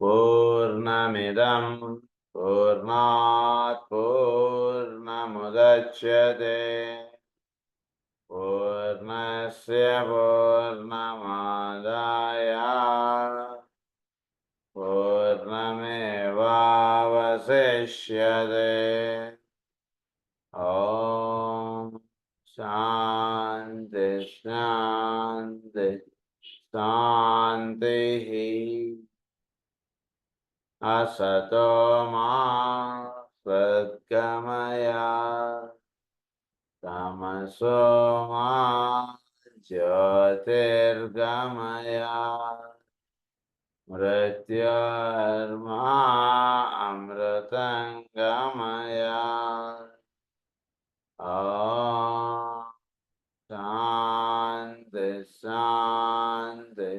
పూర్ణమిదం పూర్ణాత్ పూర్ణముదచ్యతే పూర్ణస్య పూర్ణమాదాయ పూర్ణమేవావశిష్యతే. ఓం శాంతి శాంతి శాంతి. అసతో మా సద్గమయ తమసో మా జ్యోతిర్గమయ మృత్యోర్మా అమృతంగమయ. ఓం శాంతి శాంతి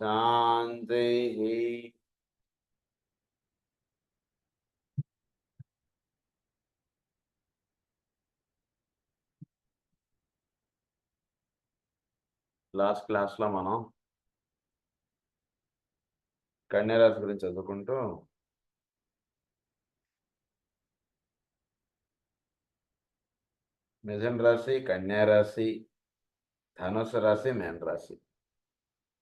శాంతి. లాస్ట్ క్లాస్లో మనం కన్యారాశి గురించి చదువుకుంటూ మిథున రాశి, కన్యారాశి, ధనుసు రాశి, మీన రాశి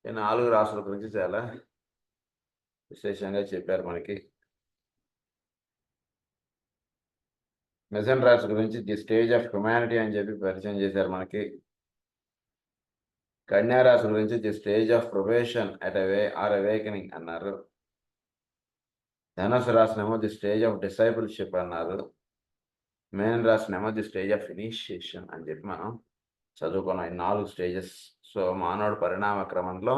ఈ 4 రాశుల గురించి చాలా విశేషంగా చెప్పారు మనకి. మిథున రాశి గురించి ది స్టేజ్ ఆఫ్ హ్యుమానిటీ అని చెప్పి పరిచయం చేశారు మనకి. కన్యారాశి గురించి the stage of profession at awakening అన్నారు. ధనుసు రాశినేమో ది స్టేజ్ ఆఫ్ డిసైపుల్షిప్ అన్నారు. మీన రాశినేమో ది స్టేజ్ ఆఫ్ ఇనిషియేషన్ అని చెప్పి మనం చదువుకున్నాం. ఈ 4 స్టేజెస్. సో మానవుడు పరిణామ క్రమంలో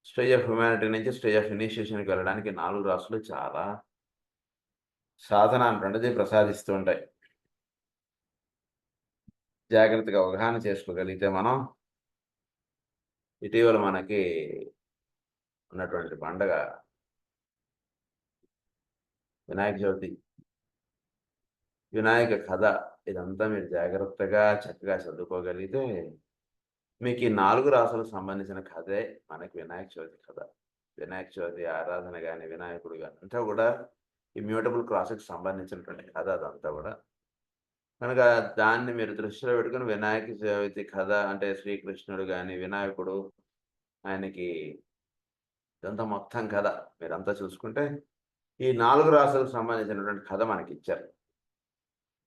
స్టేజ్ ఆఫ్ హ్యుమానిటీ నుంచి స్టేజ్ ఆఫ్ ఇనిషియేషన్కి వెళ్ళడానికి 4 రాశులు చాలా సాధన అటువంటిది ప్రసాదిస్తూ ఉంటాయి. జాగ్రత్తగా అవగాహన చేసుకోగలిగితే మనం ఇటీవల మనకి ఉన్నటువంటి పండగ వినాయక చవితి, వినాయక కథ, ఇదంతా మీరు జాగ్రత్తగా చక్కగా చదువుకోగలిగితే మీకు ఈ 4 రాసులకు సంబంధించిన కథే మనకి వినాయక చవితి కథ. వినాయక చవితి ఆరాధన కానీ, వినాయకుడు కానీ అంతా కూడా ఇమ్యూటబుల్ క్రాస్కి సంబంధించినటువంటి కథ అదంతా కూడా. కనుక దాన్ని మీరు దృష్టిలో పెట్టుకుని వినాయక చవితి కథ అంటే శ్రీకృష్ణుడు కానీ, వినాయకుడు, ఆయనకి ఇదంతా మొత్తం కథ మీరంతా చూసుకుంటే ఈ 4 రాసులకు సంబంధించినటువంటి కథ మనకి ఇచ్చారు.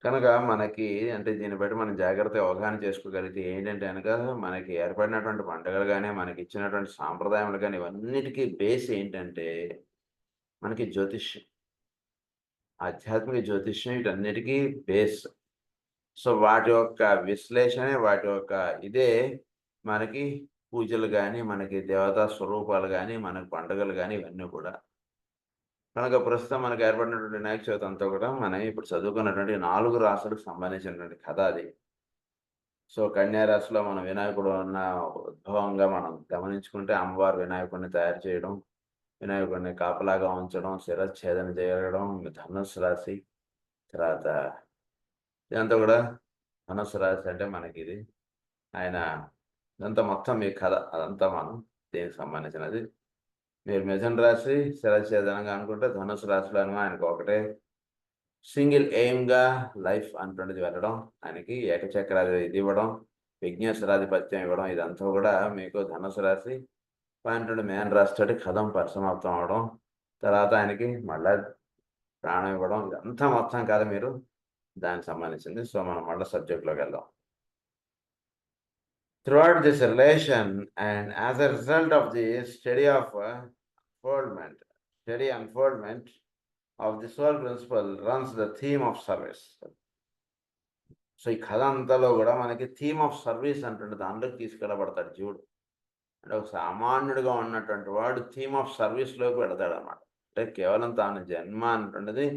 కనుక మనకి అంటే దీన్ని బట్టి మనం జాగ్రత్తగా అవగాహన చేసుకోగలిగితే ఏంటంటే కనుక మనకి ఏర్పడినటువంటి పండుగలు కానీ, మనకి ఇచ్చినటువంటి సాంప్రదాయాలు కానీ ఇవన్నిటికీ బేస్ ఏంటంటే మనకి జ్యోతిష్యం, ఆధ్యాత్మిక జ్యోతిష్యం వీటన్నిటికీ బేస్. సో వాటి యొక్క విశ్లేషణే, వాటి యొక్క ఇదే మనకి పూజలు కానీ, మనకి దేవతా స్వరూపాలు కానీ, మనకి పండుగలు కానీ ఇవన్నీ కూడా. కనుక ప్రస్తుతం మనకు ఏర్పడినటువంటి వినాయక చవితి అంతా కూడా మనం ఇప్పుడు చదువుకున్నటువంటి 4 రాసులకు సంబంధించినటువంటి కథ అది. సో కన్యా రాశిలో మనం వినాయకుడు ఉన్న ఉద్భవంగా మనం గమనించుకుంటే అమ్మవారు వినాయకుడిని తయారు చేయడం, వినాయకుడిని కాపలాగా ఉంచడం, శిరచ్ఛేదన చేయడం. ధనుస్సు రాశి తర్వాత ఇదంతా కూడా ధనుస్సు రాశి అంటే మనకి ఇది ఆయన ఇదంతా మొత్తం మీ కథ అదంతా మనం దీనికి సంబంధించినది. మీరు మిథున రాశి శిరచ్ఛేదనంగా అనుకుంటే ధనుసు రాశిలో ఆయనకు ఒకటే సింగిల్ ఎయిమ్గా లైఫ్ అంటున్నది వెళ్ళడం, ఆయనకి ఏకచక్రాది ఇది ఇవ్వడం, విఘ్నేశ్వరాధిపత్యం ఇవ్వడం, ఇదంతా కూడా మీకు ధనుసు రాశి. పాయింట్ మీన రాశితోటి కథం పరిసమాప్తం అవడం, తర్వాత ఆయనకి మళ్ళా ప్రాణం ఇవ్వడం, ఇదంతా మొత్తం కథ మీరు దానికి సంబంధించింది. సో మనం మళ్ళీ సబ్జెక్ట్లోకి వెళ్దాం. Throughout this relation and as a result of the steady unfoldment of the soul principle runs the theme of service. So ఈ కథ అంతలో కూడా మనకి థీమ్ ఆఫ్ సర్వీస్ అంటుండే దాంట్లోకి తీసుకెళ్ళబడతాడు జీవుడు. అంటే ఒక సామాన్యుడిగా ఉన్నటువంటి వాడు థీమ్ ఆఫ్ సర్వీస్లోకి వెళతాడు అనమాట. అంటే కేవలం తాను జన్మ అంటున్నది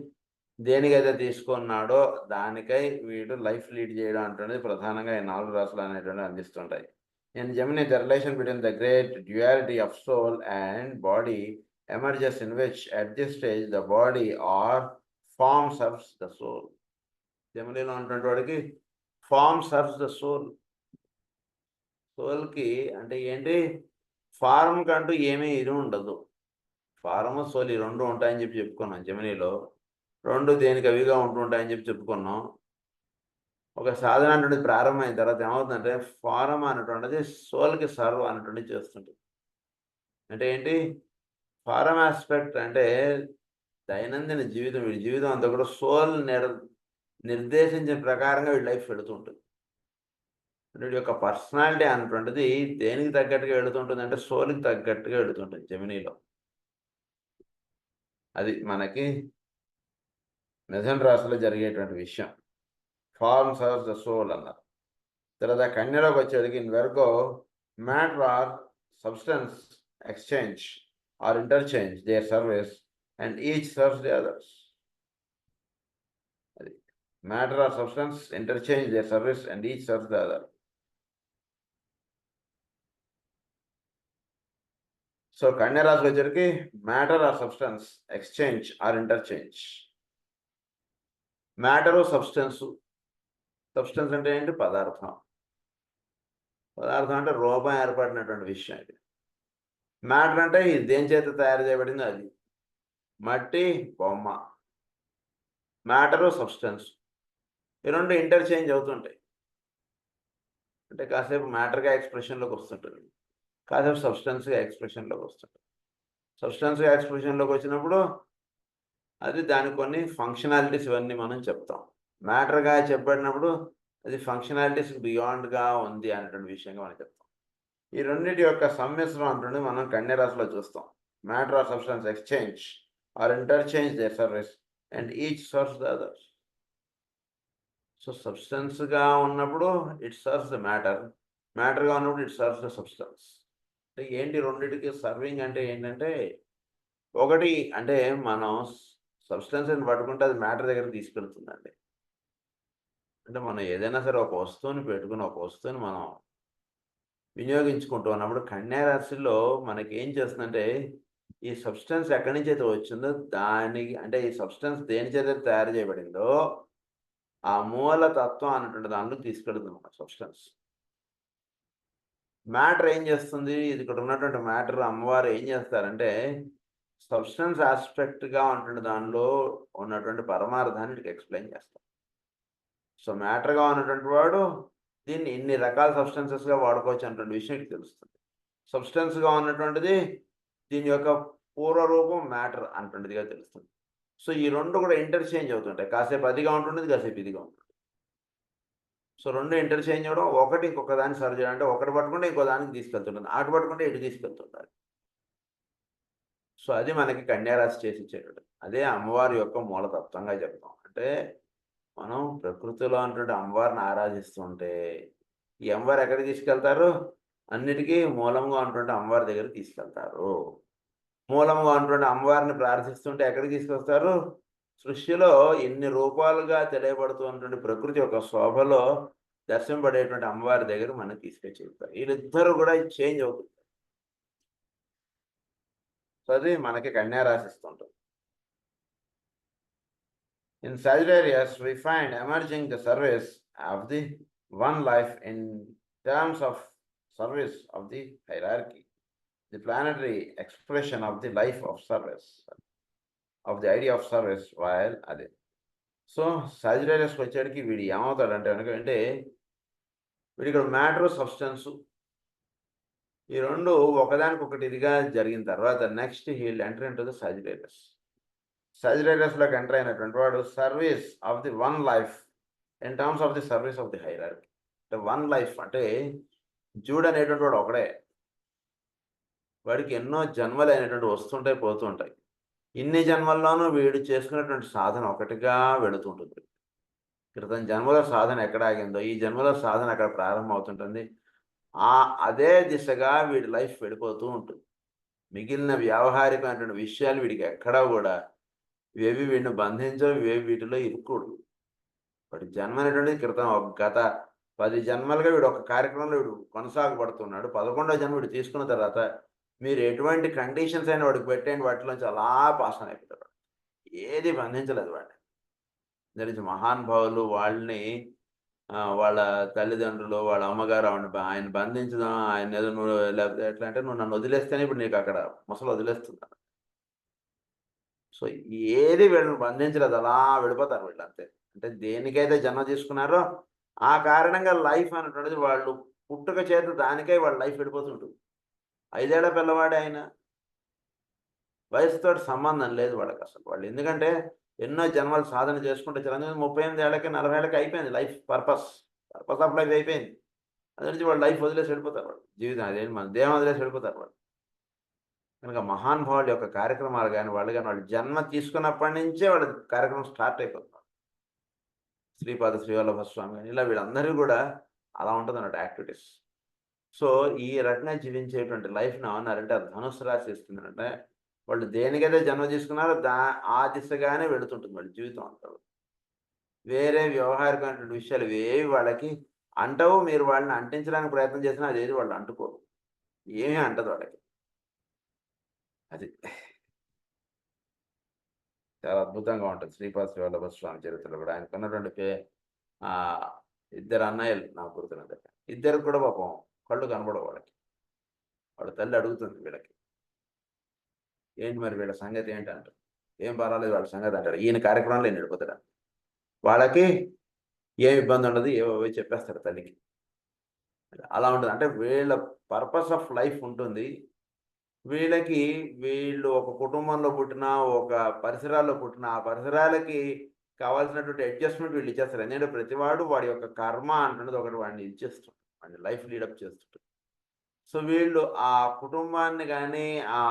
దేనికైతే తీసుకున్నాడో దానికై వీడు లైఫ్ లీడ్ చేయడం అంటున్నది ప్రధానంగా ఈ 4 రాసులు అనేటువంటి అందిస్తుంటాయి. In Gemini, the relation between the great duality of soul and body emerges, in which at this stage the body or form serves the soul. Gemini lo ఉన్నటువంటి వాడికి form serves the soul. సోల్కి అంటే ఏంటి? Form కంటూ ఏమీ ఇది ఉండదు. Form, soul ఈ 2 ఉంటాయని చెప్పుకున్నాం జెమినీలో. 2 దేనికి అవిగా ఉంటుంటాయని చెప్పుకున్నాం. ఒక సాధన అనేటువంటిది ప్రారంభమైన తర్వాత ఏమవుతుందంటే, ఫారం అనేటువంటిది సోల్‌కి సర్వ్ అనేటువంటిది చేస్తుంటుంది. అంటే ఏంటి? ఫారం యాస్పెక్ట్ అంటే దైనందిన జీవితం, వీడి జీవితం అంతా కూడా సోల్ నిర్దేశించిన ప్రకారంగా వీడి లైఫ్ వెళుతూ ఉంటుంది. వీడి యొక్క పర్సనాలిటీ అనేటువంటిది దేనికి తగ్గట్టుగా వెళుతుంటుందంటే, సోల్‌కి తగ్గట్టుగా వెళుతుంటుంది జెమినీలో. అది మనకి మిథున రాశిలో జరిగేటువంటి విషయం. ఫార్మ్ సర్వ్స్ ద సోల్ అన్నారు. తర్వాత కన్యలోకి వచ్చేసరికి in Virgo matter or substance exchange or interchange their service and each serves the others. అది matter or substance interchange their service and each serves the other. So కన్య రాశికి వచ్చేసరికి matter or substance exchange or interchange. Matter substance. Substance అంటే ఏంటి? పదార్థం. పదార్థం అంటే రూపం ఏర్పడినటువంటి విషయం ఇది. మ్యాటర్ అంటే ఇది దేని చేత తయారు చేయబడింది అది. మట్టి, బొమ్మ. Matter, substance. ఈ 2 ఇంటర్చేంజ్ అవుతుంటాయి. అంటే కాసేపు మ్యాటర్‌గా ఎక్స్‌ప్రెషన్‌లోకి వస్తుంటుంది. కాసేపు సబ్స్టెన్స్‌గా ఎక్స్‌ప్రెషన్‌లోకి వస్తుంటుంది. సబ్స్టెన్స్‌గా ఎక్స్‌ప్రెషన్‌లోకి వచ్చినప్పుడు అది దానికి కొన్ని ఫంక్షనాలిటీస్ ఇవన్నీ మనం చెప్తాం. మ్యాటర్‌గా చెప్పబడినప్పుడు అది ఫంక్షనాలిటీస్ బియాండ్‌గా ఉంది అనేటువంటి విషయంగా మనం చెప్తాం. ఈ రెండిటి యొక్క సమ్మిశ్రం అంటుండి మనం కన్య రాశిలో చూస్తాం. Matter or substance exchange or interchange their service and each serves the others. So సబ్స్టెన్స్‌గా ఉన్నప్పుడు ఇట్ సర్వ్స్ ద మ్యాటర్. మ్యాటర్‌గా ఉన్నప్పుడు ఇట్ సర్వ్స్ ద సబ్స్టెన్స్. అంటే ఏంటి రెండిటికి సర్వింగ్ అంటే ఏంటంటే, ఒకటి అంటే మనం సబ్స్టెన్స్‌ని పట్టుకుంటే అది మ్యాటర్ దగ్గరికి తీసుకెళ్తుందండి. అంటే మనం ఏదైనా సరే ఒక వస్తువుని పెట్టుకుని, ఒక వస్తువుని మనం వినియోగించుకుంటూ ఉన్నప్పుడు కన్యా రాశిలో మనకేం చేస్తుందంటే, ఈ సబ్స్టెన్స్ ఎక్కడి నుంచైతే వచ్చిందో దానికి అంటే ఈ సబ్స్టెన్స్ దేని చేత తయారు చేయబడిందో, ఆ మూల తత్వం అన్నటువంటి దాంట్లోకి తీసుకెళ్తుందన్నమాట సబ్స్టెన్స్. మ్యాటర్ ఏం చేస్తుంది? ఇది ఇక్కడ ఉన్నటువంటి మ్యాటర్ అమ్మవారు ఏం చేస్తారంటే, సబ్స్టెన్స్ యాస్పెక్ట్‌గా ఉన్నటువంటి దానిలో ఉన్నటువంటి పరమార్థాన్ని ఈటికి ఎక్స్‌ప్లెయిన్ చేస్తారు. సో, మ్యాటర్‌గా ఉన్నటువంటి వాడు దీన్ని ఇన్ని రకాల సబ్స్టెన్సెస్‌గా వాడుకోవచ్చు అన్నటువంటి విషయం ఈడికి తెలుస్తుంది. సబ్స్టెన్స్‌గా ఉన్నటువంటిది దీని యొక్క పూర్వ రూపం మ్యాటర్ అన్నటువంటిదిగా తెలుస్తుంది. సో, ఈ 2 కూడా ఇంటర్‌చేంజ్ అవుతుంటాయి. కాసేపు అదిగా ఉంటుంటది, కాసేపు ఇదిగా ఉంటుంది. సో, 2 ఇంటర్‌చేంజ్ అవ్వడం, ఒకటి ఇంకొక దాన్ని సర్వ్ చేయడం. అంటే ఒకటి పట్టుకుంటే ఇంకో దానికి తీసుకెళ్తుంటుంది. అటు పట్టుకుంటే ఇటు తీసుకెళ్తుంటారు. సో, అది మనకి కన్యా రాశి చేసి ఇచ్చేటువంటిది. అదే అమ్మవారి యొక్క మూలతత్వంగా చెప్తాం. అంటే మనం ప్రకృతిలో ఉన్నటువంటి అమ్మవారిని ఆరాధిస్తుంటే, ఈ అమ్మవారు ఎక్కడికి తీసుకెళ్తారు? అన్నిటికి మూలంగా ఉన్నటువంటి అమ్మవారి దగ్గరికి తీసుకెళ్తారు. మూలంగా ఉన్నటువంటి అమ్మవారిని ప్రార్థిస్తుంటే ఎక్కడికి తీసుకొస్తారు? సృష్టిలో ఇన్ని రూపాలుగా తెలియబడుతున్నటువంటి ప్రకృతి యొక్క శోభలో దర్శనపడేటువంటి అమ్మవారి దగ్గర మనకి తీసుకొచ్చి చెప్తారు. వీళ్ళిద్దరూ కూడా చేంజ్ అవుతుంది. సో, అది మనకి కన్యా రాశి ఇస్తుంటుంది. In Sagittarius, we find emerging the service of the one life in terms of service of the hierarchy, the planetary expression of the life of service, of the idea of service, while అదే. So, సాజిటేరియస్‌కి వచ్చేటికి వీడు ఏమవుతాడంటే అంటే వీడు ఇక్కడ matter, substance ఈ 2 ఒకదానికొకటి ఇదిగా జరిగిన తర్వాత next he will enter into the Sagittarius. సాజిటేరియస్‌లోకి ఎంటర్ అయినటువంటి వాడు service of the one life in terms of the service of the hierarchy. అంటే వన్ లైఫ్ అంటే జీవుడు అనేటువంటి వాడు ఒకడే. వాడికి ఎన్నో జన్మలైనటువంటి వస్తుంటాయి, పోతూ ఉంటాయి. ఇన్ని జన్మల్లోనూ వీడు చేసుకున్నటువంటి సాధన ఒకటిగా వెళుతుంటుంది. క్రితం జన్మలో సాధన ఎక్కడ ఆగిందో, ఈ జన్మలో సాధన అక్కడ ప్రారంభం అవుతుంటుంది. అదే దిశగా వీడి లైఫ్ వెళ్ళిపోతూ ఉంటుంది. మిగిలిన వ్యావహారికమైనటువంటి విషయాలు వీడికి ఎక్కడా గూడా ఇవేవి వీడిని బంధించవు, ఇవేవి వీటిలో ఇరుక్కోడు. వాడి జన్మ అనేటువంటిది క్రితం గత 10 జన్మలుగా వీడు ఒక కార్యక్రమంలో వీడు కొనసాగబడుతున్నాడు. 11వ జన్మ వీడు తీసుకున్న తర్వాత మీరు ఎటువంటి కండిషన్స్ అయినా వాడికి పెట్టేయండి, వాటిలోంచి అలా పాస్ ఆన్ అయిపోతాడు. ఏది బంధించలేదు వాడిని. దట్ ఈస్ మహానుభావులు వాళ్ళని వాళ్ళ తల్లిదండ్రులు, వాళ్ళ అమ్మగారు ఆయన బంధించడం, ఆయన ఏదో నువ్వు లేకపోతే ఎట్లా అంటే, "నువ్వు నన్ను వదిలేస్తేనే ఇప్పుడు నీకు అక్కడ ముసలి వదిలేస్తుంది." సో, ఏది వీళ్ళని బంధించలేదు. అలా వెళ్ళిపోతారు వీళ్ళంతే. అంటే దేనికైతే జన్మ తీసుకున్నారో, ఆ కారణంగా లైఫ్ అనేటువంటిది వాళ్ళు పుట్టుక చేత దానికై వాళ్ళ లైఫ్ వెళ్ళిపోతుంటుంది. 5 ఏళ్ల పిల్లవాడే ఆయన. వయసుతోటి సంబంధం లేదు వాళ్ళకసలు. వాళ్ళు ఎందుకంటే ఎన్నో జన్మలు సాధన చేసుకుంటే చిరంజీవి 38 ఏళ్ళకి, 40 ఏళ్ళకి అయిపోయింది life purpose. Purpose of life అయిపోయింది. అది నుంచి వాళ్ళు లైఫ్ వదిలేసి వెళ్ళిపోతారు వాళ్ళు. జీవితం అదేంటి మన దేహం వదిలేసి వెళ్ళిపోతారు వాళ్ళు. కనుక మహానుభావుల యొక్క కార్యక్రమాలు గాని, వాళ్ళు జన్మ తీసుకున్నప్పటి నుంచే వాళ్ళ కార్యక్రమం స్టార్ట్ అయిపోతుంది. శ్రీపాద శ్రీవల్లభ స్వామి గాని, ఇలా వీళ్ళందరూ గూడా అలా ఉంటదన్నమాట యాక్టివిటీస్. సో, ఈ రకంగా జీవించేటువంటి లైఫ్‌ని ఏమన్నారంటే, అది ధనుస్సు రాశి ఇస్తుందనంటే, వాళ్ళు దేనికైతే జన్మ తీసుకున్నారో ఆ దిశగానే వెళుతుంటుంది వాళ్ళ జీవితం అంతా. వేరే వ్యవహారికమైనటువంటి విషయాలు ఇవేవి వాళ్ళకి అంటవు. మీరు వాళ్ళని అంటించడానికి ప్రయత్నం చేసినా అదేది వాళ్ళు అంటుకోరు. ఏమీ అంటదు వాళ్ళకి. అది. చాలా అద్భుతంగా ఉంటది. శ్రీపాద శ్రీవల్లభ స్వామి చరిత్రలో గూడా. ఆయనకున్నటువంటి ఆహ్, ఇద్దరు అన్నయ్యలు నాకు గుర్తున్నంత. ఇద్దరికి కూడా పాపం కళ్ళు కనపడవు వాళ్ళకి. వాళ్ళ తల్లి అడుగుతుంది వీళ్ళకి. ఏంటి మరి వీళ్ళ సంగతి ఏంటంటారు. ఏం పర్వాలేదు వాళ్ళ సంగతి అంటాడు. ఈయన కార్యక్రమంలో ఈయన వెళ్ళిపోతాడు. వాళ్ళకి ఏం ఇబ్బంది ఉండదు. ఏవేవో చెప్పేస్తాడు తల్లికి. అలా ఉంటది. అంటే వీళ్ళ పర్పస్ ఆఫ్ లైఫ్ ఉంటుంది. వీళ్ళకి వీళ్ళు ఒక కుటుంబంలో పుట్టిన, ఒక పరిసరాల్లో పుట్టిన, ఆ పరిసరాలకి కావాల్సినటువంటి అడ్జస్ట్‌మెంట్ వీళ్ళు ఇచ్చేస్తారు. ఎందుకంటే ప్రతివాడు వాడి యొక్క కర్మ అంటున్నది ఒకటి వాడిని ఇచ్చేస్తుంది. వాడిని లైఫ్ లీడప్ చేస్తుంటది. సో, వీళ్ళు ఆ కుటుంబాన్ని గాని, ఆ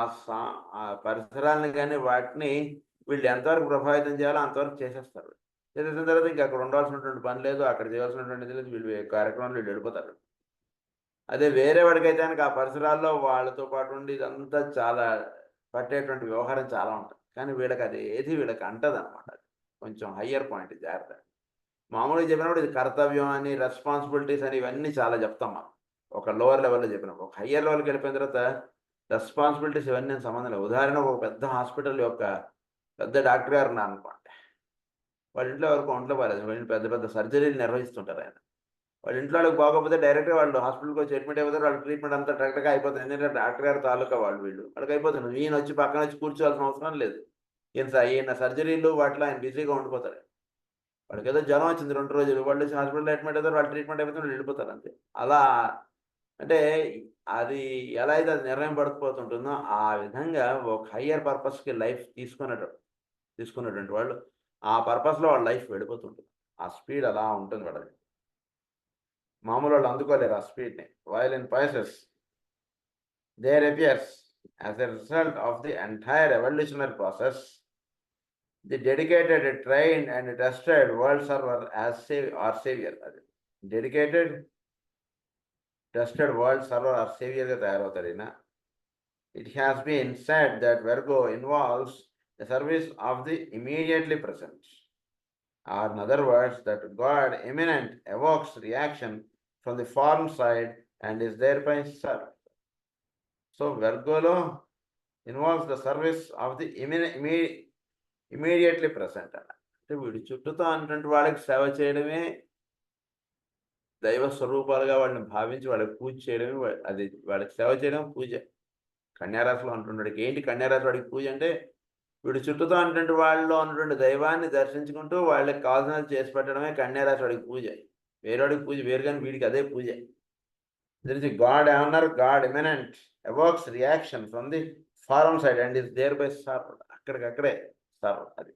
పరిసరాలను గాని వాటిని వీళ్ళు ఎంతవరకు ప్రభావితం చేయాలో అంతవరకు చేసేస్తారు. చేసేసిన తర్వాత ఇంక అక్కడ ఉండాల్సినటువంటి పని లేదు. అక్కడ చేయాల్సినటువంటిది లేదు. వీళ్ళు కార్యక్రమంలో వీళ్ళు వెళ్ళిపోతారు. అదే వేరే వాడికైతే గనక ఆ పరిసరాల్లో వాళ్ళతో పాటు ఉండి ఇదంతా చాలా పట్టేటువంటి వ్యవహారం చాలా ఉంటది. కానీ వీళ్ళకి అది ఏది వీళ్ళకి అంటదనమాట. కొంచెం హయ్యర్ పాయింట్ జాగ్రత్త. మామూలుగా చెప్పినప్పుడు ఇది కర్తవ్యం అని, రెస్పాన్సిబిలిటీస్ అని ఇవన్నీ చాలా చెప్తాం మనం. ఒక లోవర్ లెవెల్‌లో చెప్పినప్పుడు. ఒక హయ్యర్ లెవెల్‌కెళ్ళిపోయిన తర్వాత రెస్పాన్సిబిలిటీస్ ఇవన్నీ సంబంధం లేదు. ఉదాహరణకు ఒక పెద్ద హాస్పిటల్ యొక్క పెద్ద డాక్టర్ గారు ఉన్నారనుకోండి. వాళ్ళ ఇంట్లో ఎవరికో ఒంట్లో బాలేదు. వెళ్లి పెద్ద పెద్ద సర్జరీలు నిర్వహిస్తుంటారాయన. వాళ్ళ ఇంట్లో వాళ్ళకి బాగోకపోతే డైరెక్ట్‌గా వాళ్ళు హాస్పిటల్‌కొచ్చి అడ్మిట్ అయిపోతారు. వాళ్ళ ట్రీట్మెంట్ అంతా టకటక అయిపోతుంది. ఎందుకంటే డాక్టర్ గారి తాలూకా వాళ్ళు వీళ్ళు. వాళ్ళకయిపోతుంది. ఈయనొచ్చి పక్కనొచ్చి కూర్చోవాల్సిన అవసరం లేదు. ఈయన సర్జరీలు వాటిలో ఆయన బిజీగా ఉండిపోతారు. వాడికేదో జ్వరం వచ్చింది 2 రోజులు. వాళ్ళొచ్చి హాస్పిటల్‌లో అడ్మిట్ అవుతారు. వాళ్ళు ట్రీట్మెంట్ అయిపోతే వీళ్ళెళ్ళిపోతారు అంతే. అలా అంటే అది ఎలా అయితే అది నిర్ణయం పడకపోతుంటుందో, ఆ విధంగా ఒక హయ్యర్ పర్పస్‌కి లైఫ్ తీసుకున్నటువంటి వాళ్ళు, ఆ పర్పస్‌లో వాళ్ళ లైఫ్ వెళ్ళిపోతుంటుంది. ఆ స్పీడ్ అలా ఉంటుంది వాళ్ళది. మామూలోళ్ళు అందుకోలేరు ఆ స్పీడ్‌ని. While in Pisces, there appears as a result of the entire evolutionary process, the dedicated, trained and trusted world server as savior. అది. Dedicated, trusted world server or saviorగా తయారవుతాడు ఈయన. It has been said that Virgo involves the service of the immediately present. Or in other words, that God immanent evokes reaction from the foreign side and is thereby served. So Virgoలో involves the service of the immediately present అన్న. అంటే వీడి చుట్టూతో ఉన్నటువంటి వాళ్ళకి సేవ చేయడమే, దైవ స్వరూపాలుగా వాళ్ళని భావించి వాళ్ళకి పూజ చేయడమే అది వాళ్ళకి సేవ చేయడం పూజ. కన్యా రాశిలో ఉంటున్నోడికి ఏంటి కన్యా రాశి వాడికి పూజ అంటే, వీడి చుట్టూతో ఉన్నటువంటి వాళ్ళలో ఉన్నటువంటి దైవాన్ని దర్శించుకుంటూ వాళ్ళకి కావాల్సినది చేసి పెట్టడమే కన్యా రాశి వాడికి పూజ. వేరేవాడికి పూజ వేరు గాని వీడికి అదే పూజ. గాడ్ ఏమన్నారు? God immanent evokes reaction from the foreign side and is thereby served. అక్కడికక్కడే సర్వ్ అది.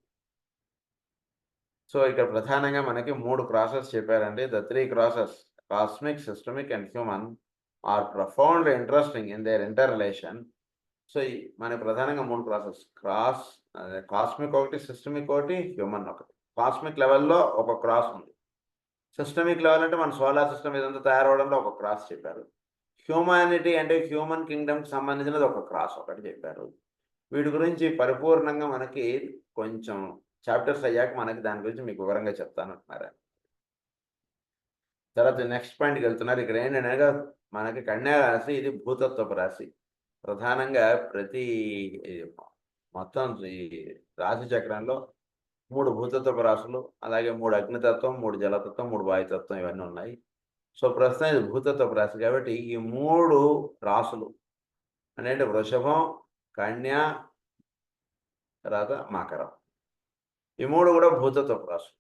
సో, ఇక్కడ ప్రధానంగా మనకి 3 క్రాసెస్ చెప్పారండి. The 3 crosses cosmic, systemic and human or profoundly interesting in there inter relation. So, మనకి ప్రధానంగా 3 క్రాసెస్. కాస్మిక్ ఒకటి, systemic ఒకటి, హ్యూమన్ ఒకటి. కాస్మిక్ లెవెల్‌లో ఒక క్రాస్ ఉంది. సిస్టమిక్ లెవెల్ అంటే మన సోలార్ సిస్టమ్ ఇదంతా తయారవ్వడంలో ఒక క్రాస్ చెప్పారు. హ్యూమానిటీ అంటే హ్యూమన్ కింగ్డమ్‌కి సంబంధించినది ఒక క్రాస్ ఒకటి చెప్పారు. వీటి గురించి పరిపూర్ణంగా మనకి కొంచెం చాప్టర్స్ అయ్యాక మనకి దాని గురించి మీకు వివరంగా చెప్తానంటున్నారు. తర్వాత నెక్స్ట్ పాయింట్‌కెళ్తున్నారు. ఇక్కడ ఏంటనగా మనకి కన్యా రాశి ఇది భూతత్వపు రాశి. ప్రధానంగా ప్రతి ఈ మొత్తం ఈ రాశి చక్రంలో 3 భూతత్వపు రాశులు, అలాగే 3 అగ్నితత్వం, 3 జలతత్వం, 3 వాయుతత్వం ఇవన్నీ ఉన్నాయి. సో, ప్రస్తుతం ఇది భూతత్వపు రాశి కాబట్టి ఈ 3 రాశులు అంటే వృషభం, కన్య, తర్వాత మకరం. ఈ 3 కూడా భూతత్వపు రాశులు.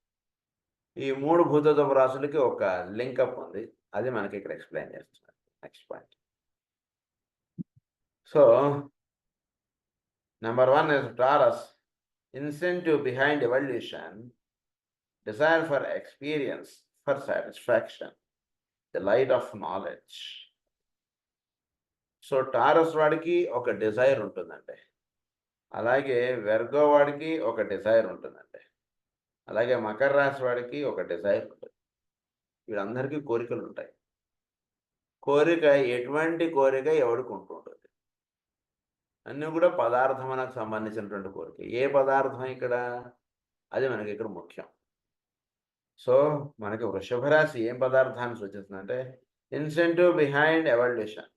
ఈ 3 భూతత్వపు రాశులకి ఒక లింకప్ ఉంది. అది మనకి ఇక్కడ ఎక్స్‌ప్లెయిన్ చేస్తున్నారు. Next point. So, number 1 is Taurus. Incentive behind evolution, desire for experience, for satisfaction, the light of knowledge. So, taurus వాడికి ఒక డిజైర్ ఉంటుందండి. అలాగే వెర్గో వాడికి ఒక డిజైర్ ఉంటుందండి. అలాగే మకర రాశి వాడికి ఒక డిజైర్ ఉంటుంది. వీళ్ళందరికీ కోరికలు ఉంటాయి. కోరిక ఎటువంటి కోరిక ఎవరికి ఉంటుంటుంది. అన్నీ కూడా పదార్థమునకు సంబంధించినటువంటి కోరిక. ఏ పదార్థం ఇక్కడ? అది మనకి ఇక్కడ ముఖ్యం. సో, మనకి వృషభ రాశి ఏం పదార్థాన్ని సూచిస్తుందంటే incentive behind evolution,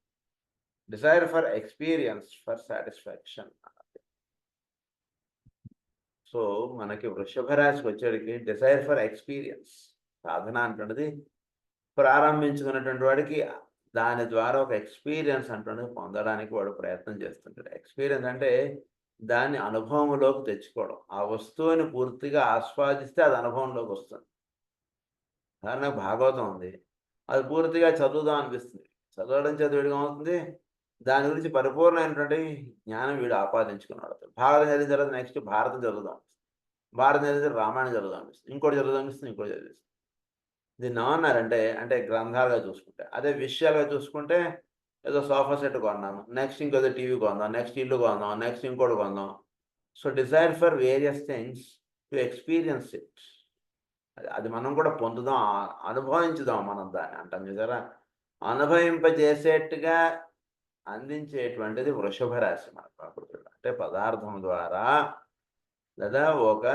desire for experience, for satisfaction. So, మనకి వృషభ రాశికి వచ్చేటికి డిజైర్ ఫర్ ఎక్స్పీరియన్స్, సాధన అంటున్నది ప్రారంభించుకున్నటువంటి వాడికి దాని ద్వారా ఒక ఎక్స్పీరియన్స్ అంటున్నది పొందడానికి వాడు ప్రయత్నం చేస్తుంటాడు. ఎక్స్పీరియన్స్ అంటే దాన్ని అనుభవంలోకి తెచ్చుకోవడం. ఆ వస్తువుని పూర్తిగా ఆస్వాదిస్తే అది అనుభవంలోకి వస్తుంది. ఉదాహరణకు భాగవతం ఉంది. అది పూర్తిగా చదువుదాం అనిపిస్తుంది. చదవడం చదివేయడం అవుతుంది. దాని గురించి పరిపూర్ణమైనటువంటి జ్ఞానం వీడు ఆపాదించుకున్నాడు. భారతం చదివిన తర్వాత నెక్స్ట్ భారతం చదువుదాం. భారతం చదివితే రామాయణం చదువుదాం అనిపిస్తుంది. ఇంకోటి చదువుదాం అనిపిస్తుంది, ఇంకోటి చదివిస్తుంది. దీన్ని ఏమన్నారంటే అంటే గ్రంథాలుగా చూసుకుంటే, అదే విషయాలుగా చూసుకుంటే ఏదో సోఫా సెట్ కొన్నాను, నెక్స్ట్ ఇంకేదో టీవీ కొందాం, నెక్స్ట్ ఇల్లు కొందాం, నెక్స్ట్ ఇంకోటి కొందాం. So, desire for various things to experience it. అది మనం కూడా పొందుదాం, అనుభవించుదాం మనం దాన్ని అంటాం చూసారా. అనుభవింపజేసేట్టుగా అందించేటువంటిది వృషభ రాశి మన ప్రకృతిలో. అంటే పదార్థం ద్వారా లేదా ఒక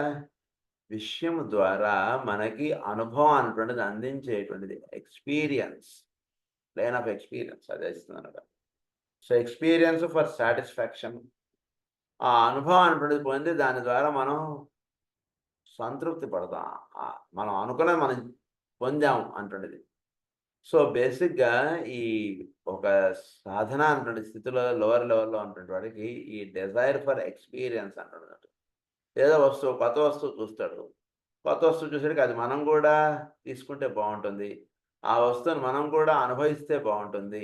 విషయం ద్వారా మనకి అనుభవం అనేటువంటిది అందించేటువంటిది ఎక్స్పీరియన్స్, ప్లేన్ ఆఫ్ ఎక్స్పీరియన్స్ అది ఇస్తుంది. సో, ఎక్స్పీరియన్స్ ఫర్ సాటిస్ఫాక్షన్, ఆ అనుభవం అనేటువంటిది పొంది దాని ద్వారా మనం సంతృప్తి పడతాం. మనం అనుకున్నది మనం పొందాం అంటున్నది. సో, బేసిక్‌గా ఈ ఒక సాధన అనేటువంటి స్థితిలో లోవర్ లెవెల్‌లో ఉన్నటువంటి వాడికి ఈ డిజైర్ ఫర్ ఎక్స్పీరియన్స్ అంటున్నది. ఏదో వస్తువు, కొత్త వస్తువు చూస్తాడు. కొత్త వస్తువు చూసేసరికి అది మనం కూడా తీసుకుంటే బాగుంటుంది. ఆ వస్తువుని మనం కూడా అనుభవిస్తే బాగుంటుంది.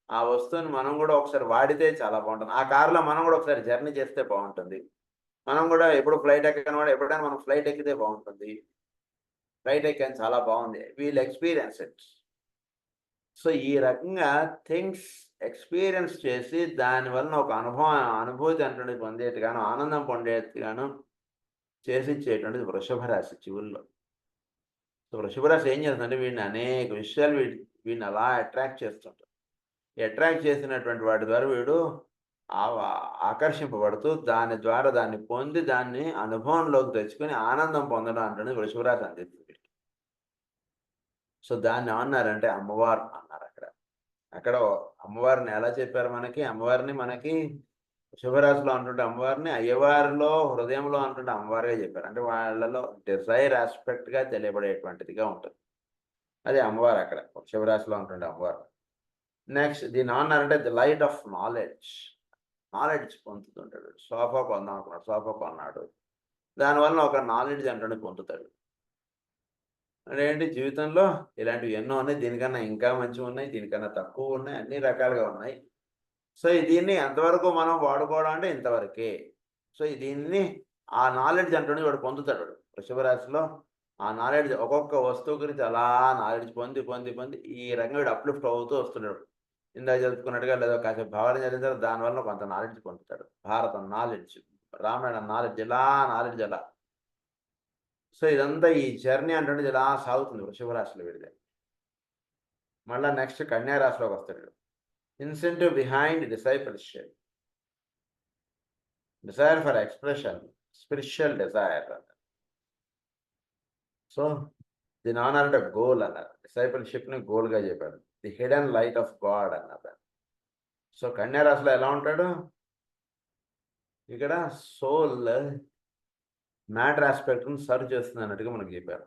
ఆ వస్తువుని మనం కూడా ఒకసారి వాడితే చాలా బాగుంటుంది. ఆ కారులో మనం కూడా ఒకసారి జర్నీ చేస్తే బాగుంటుంది. మనం కూడా ఎప్పుడు ఫ్లైట్ ఎక్కని వాడు ఎప్పుడైనా మనం ఫ్లైట్ ఎక్కితే బాగుంటుంది. ఫ్లైట్ ఎక్కాను చాలా బాగుంది. Wheel experience it. సో, ఈ రకంగా థింగ్స్ ఎక్స్పీరియన్స్ చేసి దానివలన ఒక అనుభూతి అనేటువంటిది పొందేట్టుగాను, ఆనందం పొందేట్టుగాను చేసిచ్చేటువంటిది వృషభ రాశి చివుల్లో. సో, వృషభ రాశి ఏం చేస్తుందంటే వీడిని అనేక విషయాలు వీడిని అలా అట్రాక్ట్ చేస్తుంటారు. అట్రాక్ట్ చేసినటువంటి వాటి ద్వారా వీడు ఆకర్షింపబడుతూ దాని ద్వారా దాన్ని పొంది దాన్ని అనుభవంలోకి తెచ్చుకొని ఆనందం పొందడం అంటున్నది వృషభ రాశి అందిస్తుంది. సో, దాన్ని ఏమన్నారంటే అమ్మవారు అన్నారు అక్కడ. అక్కడ అమ్మవారిని ఎలా చెప్పారు మనకి? అమ్మవారిని మనకి వృషభరాశిలో అంటుంటే అమ్మవారిని, అయ్యవారిలో హృదయంలో అంటుంటే అమ్మవారిగా చెప్పారు. అంటే వాళ్ళలో డిజైర్ ఆస్పెక్ట్‌గా తెలియబడేటువంటిదిగా ఉంటుంది. అది అమ్మవారు అక్కడ వృషభరాశిలో అంటుండే అమ్మవారు. నెక్స్ట్ దీన్ని ఏమన్నారంటే the light of knowledge. Knowledge పొందుతుంటాడు. సోఫా కొందాం అనుకున్నాడు. సోఫా కొన్నాడు. దానివల్ల ఒక నాలెడ్జ్ అంటూనే పొందుతాడు. అంటే ఏంటి జీవితంలో ఇలాంటివి ఎన్నో ఉన్నాయి. దీనికన్నా ఇంకా మంచివున్నాయి. దీనికన్నా తక్కువున్నాయి. అన్ని రకాలుగా ఉన్నాయి. సో, దీన్ని ఎంతవరకు మనం వాడుకోవడం అంటే ఇంతవరకే. సో, దీన్ని ఆ నాలెడ్జ్ అంటూనే వాడు పొందుతాడు వాడు. వృషభ రాశిలో ఆ నాలెడ్జ్ ఒక్కొక్క వస్తువు గురించి అలా నాలెడ్జ్ పొంది ఈ రకంగా వీడు అప్‌లిఫ్ట్ అవుతూ వస్తున్నాడు. ఇందాక చెప్పుకున్నట్టుగా లేదా కాసేపు భావన చదివిన తర్వాత దానివల్ల కొంత నాలెడ్జ్ పొందుతాడు. భారతం నాలెడ్జ్, రామాయణం నాలెడ్జ్ ఇలా నాలెడ్జ్ అలా. సో, ఇదంతా ఈ జర్నీ అంటుండేది ఇలా సాగుతుంది వృషభ రాశిలో వీడిది. మళ్ళా నెక్స్ట్ కన్యా రాశిలోకి వస్తాడు. Incentive behind discipleship, desire for expression, spiritual desire అన్నారు. సో, దీన్ని ఏమన్నారంటే గోల్ అన్నారు. డిసైపుల్‌షిప్‌ని గోల్‌గా చెప్పారు. The hidden light of God అన్నారు. సో, కన్యా రాశిలో ఎలా ఉంటాడు? ఇక్కడ సోల్ మ్యాటర్ ఆస్పెక్ట్ని సర్వ్ చేస్తుంది అన్నట్టుగా మనకు చెప్పారు.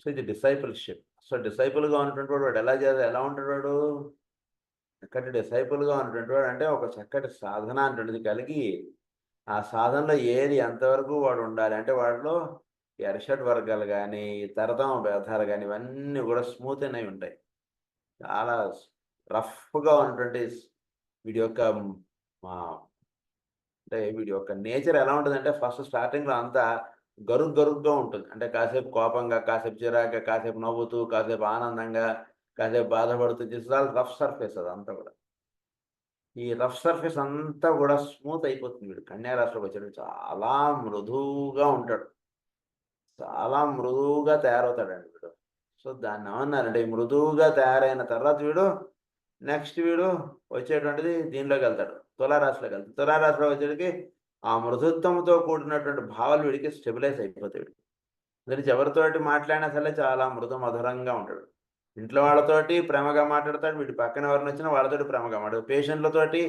సో ఇది డిసైపుల్షిప్. సో డిసైపుల్గా ఉన్నటువంటి వాడు ఎలా ఉంటాడు వాడు? చక్కటి డిసైపుల్గా ఉన్నటువంటి వాడు అంటే ఒక చక్కటి సాధన అంటున్నది కలిగి ఆ సాధనలో ఏది ఎంతవరకు వాడు ఉండాలి అంటే వాడిలో ఈ అరిషడ్ వర్గాలు కానీ ఈ తరతమ భేదాలు కానీ ఇవన్నీ కూడా స్మూత్ అనేవి ఉంటాయి. చాలా రఫ్గా ఉన్నటువంటి వీడి యొక్క అంటే వీడి యొక్క నేచర్ ఎలా ఉంటుందంటే ఫస్ట్ స్టార్టింగ్లో అంతా గరుగ్గా ఉంటుంది. అంటే కాసేపు కోపంగా, కాసేపు చిరాగ్గా, కాసేపు నవ్వుతూ, కాసేపు ఆనందంగా, కాసేపు బాధపడుతూ చాలా రఫ్ సర్ఫేస్ అదంతా కూడా. ఈ రఫ్ సర్ఫేస్ అంతా కూడా స్మూత్ అయిపోతుంది. వీడు కన్యా రాశిలోకి వచ్చేటప్పుడు చాలా మృదువుగా ఉంటాడు. చాలా మృదువుగా తయారవుతాడండి వీడు. సో దాన్ని ఏమన్నారంటే ఈ మృదువుగా తయారైన తర్వాత వీడు వచ్చేటువంటిది దీనిలోకి వెళ్తాడు, తులారాశిలోకి వెళ్తాడు. తులారాశిలో వచ్చేటికి ఆ మృదుత్వంతో కూడినటువంటి భావాలు వీడికి స్టెబిలైజ్ అయిపోతాయి. వీడికి ఎవరితోటి మాట్లాడినా సరే చాలా మృదు మధురంగా ఉంటాడు. ఇంట్లో వాళ్ళతోటి ప్రేమగా మాట్లాడతాడు. వీడి పక్కన ఎవరిని వచ్చినా వాళ్ళతోటి ప్రేమగా మాట్లాడు. పేషెంట్లతోటి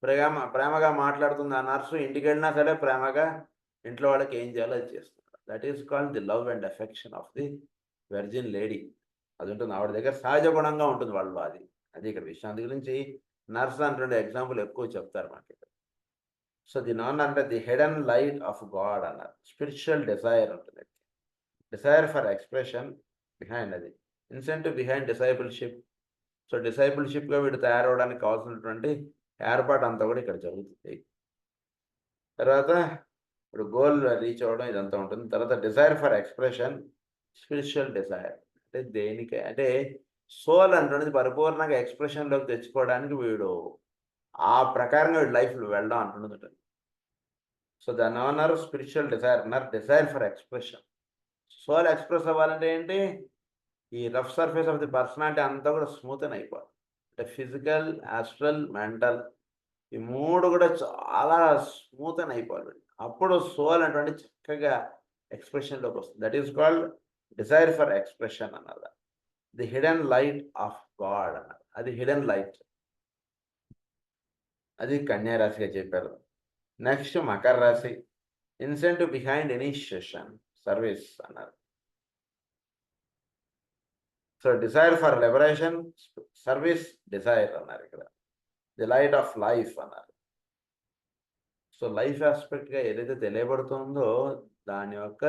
ప్రేమగా మాట్లాడుతుంది ఆ నర్సు. ఇంటికి వెళ్ళినా సరే ప్రేమగా ఇంట్లో వాళ్ళకి ఏం చేయాలో అది చేస్తుంది. That is called the love and affection of the virgin lady. అది ఉంటుంది ఆవిడ దగ్గర సహజ గుణంగా ఉంటుంది వాళ్ళు. అది ఇక్కడ విషయం. అందు గురించి నర్స్ అంటే ఎగ్జాంపుల్ ఎక్కువ చెప్తారు మనకి. సో దీని అంటే the hidden light of God అన్నారు. స్పిరిచువల్ డిజైర్ ఉంటుంది. డిజైర్ ఫర్ ఎక్స్ప్రెషన్ బిహైండ్ అది. Incentive behind discipleship. సో డిసైపుల్షిప్గా వీడు తయారవడానికి కావాల్సినటువంటి ఏర్పాటు అంతా కూడా ఇక్కడ జరుగుతుంది. తర్వాత ఇప్పుడు గోల్ రీచ్ అవ్వడం ఇదంతా ఉంటుంది. తర్వాత desire for expression, spiritual desire అంటే దేనికి అంటే సోల్ అంటున్నది పరిపూర్ణంగా ఎక్స్ప్రెషన్లోకి తెచ్చుకోవడానికి వీడు ఆ ప్రకారంగా వీడు లైఫ్లో వెళ్ళడం అంటున్నది. సో దాన్ని ఏమన్నారు? స్పిరిచువల్ డిజైర్ అన్నారు. Desire for expression. Soul express అవ్వాలంటే ఏంటి? ఈ rough surface of the personality అంతా కూడా స్మూత్ అని అయిపోవాలి. అంటే ఫిజికల్, ఆస్ట్రల్, మెంటల్ ఈ మూడు కూడా చాలా స్మూత్ అని అయిపోవాలి. అప్పుడు సోల్ అటువంటి చక్కగా ఎక్స్ప్రెషన్లోకి వస్తుంది. That is called desire for expression అన్నది. The hidden light of God అన్నది. అది హిడెన్ లైట్. అది కన్యా రాశిగా చెప్పారు. నెక్స్ట్ మకర రాశి. ఇన్సెంటివ్ బిహైండ్ ఇనిషియేషన్, సర్వీస్ అన్నారు. So desire for liberation, service, desire అన్నారు ఇక్కడ. ది లైట్ ఆఫ్ లైఫ్ అన్నారు. సో లైఫ్ ఆస్పెక్ట్గా ఏదైతే తెలియబడుతుందో దాని యొక్క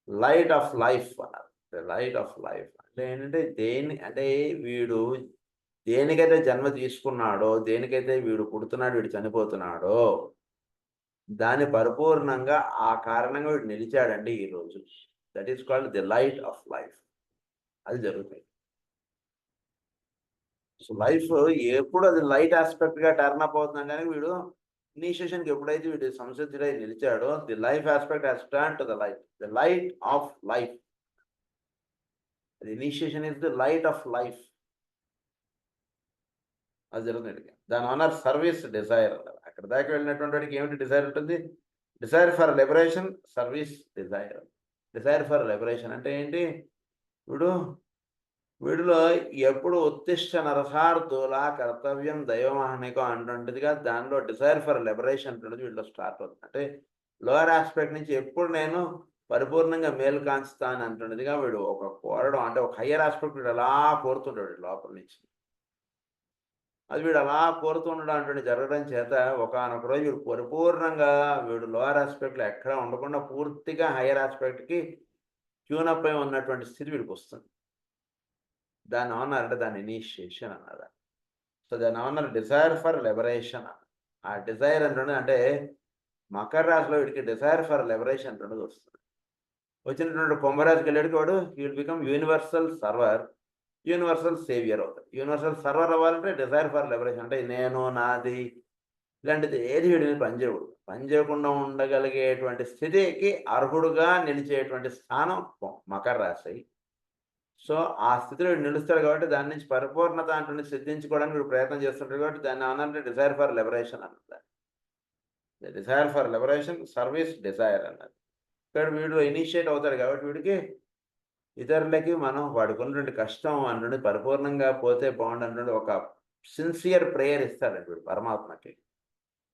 లైట్ ఆఫ్ లైఫ్ అన్నారు. ది లైట్ ఆఫ్ లైఫ్ అంటే ఏంటంటే వీడు దేనికైతే జన్మ తీసుకున్నాడో, దేనికైతే వీడు పుడుతున్నాడు, వీడు చనిపోతున్నాడో దాని పరిపూర్ణంగా ఆ కారణంగా వీడు నిలిచాడండి ఈరోజు. That is called the light of life. అది జరుగుతుంది. సో లైఫ్ ఎప్పుడు అది లైట్ ఆస్పెక్ట్గా టర్న్ అప్ అవుతుందని కానీ వీడు ఇనిషియేషన్కి ఎప్పుడైతే వీడు సంసిద్ధుడై నిలిచాడో the life aspect has turn to the light. The light of life. The initiation is the light of life. అది జరుగుతుంది. దాని ఆనర్ సర్వీస్, డిజైర్. అక్కడ దాకా వెళ్ళినటువంటి వాడికి ఏమిటి డిజైర్ ఉంటుంది? Desire for liberation, service, desire. Desire for liberation అంటే ఏంటి? వీడిలో ఎప్పుడు ఉత్తిష్ట నరసార్థులా కర్తవ్యం దైవమహనికం అంటుంటదిగా దానిలో డిజైర్ ఫర్ లిబరేషన్ అంటున్నది వీటిలో స్టార్ట్ అవుతుంది. అంటే లోయర్ ఆస్పెక్ట్ నుంచి ఎప్పుడు నేను పరిపూర్ణంగా మేలు కాంచుతాను అంటున్నదిగా వీడు ఒక కోరడం. అంటే ఒక హయ్యర్ ఆస్పెక్ట్ వీడు అలా కోరుతుంటాడు లోపల నుంచి. అది వీడు అలా కోరుతూ ఉండడం అంటే జరగడం చేత ఒకానొక రోజు వీడు పరిపూర్ణంగా వీడు లోయర్ ఆస్పెక్ట్లో ఎక్కడ ఉండకుండా పూర్తిగా హయ్యర్ ఆస్పెక్ట్కి ట్యూనప్ అయి ఉన్నటువంటి స్థితి వీడికి వస్తుంది. దాన్ని ఏమన్నారంటే దాని ఇనిషియేషన్ అన్నారు. సో దాన్ని ఏమన్నారు? Dzire for liberation. ఆ డిజైర్ అంటే మకర రాశిలో వీడికి డిజైర్ ఫర్ లిబరేషన్ అంటున్నది వస్తుంది. వచ్చినటువంటి కుంభరాశికి వెళ్ళాడికి వాడు he will become universal server, universal saviour అవుతాడు. యూనివర్సల్ సర్వర్ అవ్వాలంటే డిజైర్ ఫర్ లిబరేషన్ అంటే నేను, నాది ఇలాంటిది ఏది వీడిని పనిచేయకుండా ఉండగలిగేటువంటి స్థితికి అర్హుడుగా నిలిచేటువంటి స్థానం మకర రాశి. సో ఆ స్థితిలో నిలుస్తాడు కాబట్టి దాని నుంచి పరిపూర్ణత అంటుని సిద్ధించుకోవడానికి వీడు ప్రయత్నం చేస్తుంటాడు కాబట్టి దాన్ని అనంటే డిజైర్ ఫర్ లిబరేషన్ అన్నది. Desire for liberation, service, desire అన్నది. ఇక్కడ వీడు ఇనిషియేట్ అవుతాడు కాబట్టి వీడికి ఇతరులకి వాడికి ఉన్నటువంటి కష్టం అంటుండే పరిపూర్ణంగా పోతే బాగుండు ఒక సిన్సియర్ ప్రేయర్ ఇస్తాడండి వీడు పరమాత్మకి.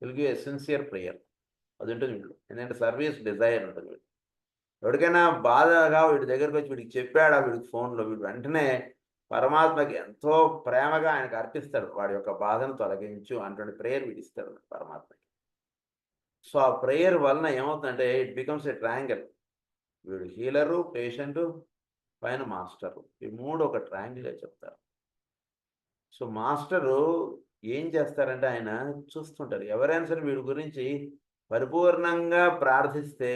Will give a sincere prayer. అది ఉంటుంది వీళ్ళు. ఎందుకంటే సర్వీస్ డిజైర్ ఉంటుంది వీళ్ళు. ఎవరికైనా బాధగా వీడి దగ్గరికి వచ్చి వీడికి చెప్పాడా వీడికి ఫోన్లో, వీడు వెంటనే పరమాత్మకి ఎంతో ప్రేమగా ఆయనకు అర్పిస్తాడు. వాడి యొక్క బాధను తొలగించు అంటువంటి ప్రేయర్ వీడిస్తాడు పరమాత్మకి. సో ఆ ప్రేయర్ వలన ఏమవుతుందంటే ఇట్ బికమ్స్ ఏ ట్రయాంగిల్. వీడు హీలరు, పేషెంటు, పైన మాస్టరు. ఈ 3 ఒక ట్రయాంగిలే చెప్తారు. సో మాస్టరు ఏం చేస్తారంటే ఆయన చూస్తుంటారు. ఎవరైనా సరే వీడి గురించి పరిపూర్ణంగా ప్రార్థిస్తే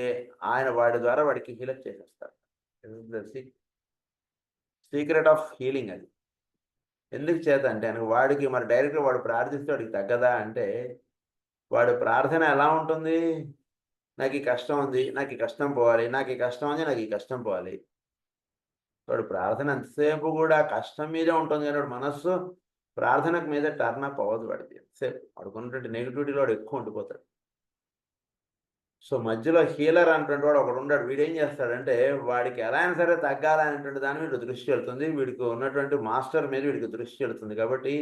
ఆయన వాడి ద్వారా వాడికి హీలప్ చేసేస్తారు. సీక్రెట్ ఆఫ్ హీలింగ్ అది. ఎందుకు చేత అంటే వాడికి మరి డైరెక్ట్‌గా వాడు ప్రార్థిస్తే వాడికి తగ్గదా అంటే, వాడి ప్రార్థన ఎలా ఉంటుంది? నాకు ఈ కష్టం ఉంది. నాకు ఈ కష్టం పోవాలి. నాకు ఈ కష్టం ఉంది. నాకు ఈ కష్టం పోవాలి. వాడు ప్రార్థన ఎంతసేపు కూడా కష్టం మీదే ఉంటుంది కానీ వాడి మనస్సు ప్రార్థనకు మీద టర్న్ అప్ అవ్వదు వాడిది. ఎంతసేపు వాడుకున్నటువంటి నెగటివిటీలో వాడు ఎక్కువ ఉండిపోతాడు. సో మధ్యలో హీలర్ అనేటువంటి వాడు ఒకడుంటాడు. వీడేం చేస్తాడంటే వాడికి ఎలా అయినా సరే తగ్గాలనేటువంటి దాని మీద దృష్టి వెళ్తుంది. వీడికి ఉన్నటువంటి మాస్టర్ మీద వీడికి దృష్టి వెళ్తుంది. కాబట్టి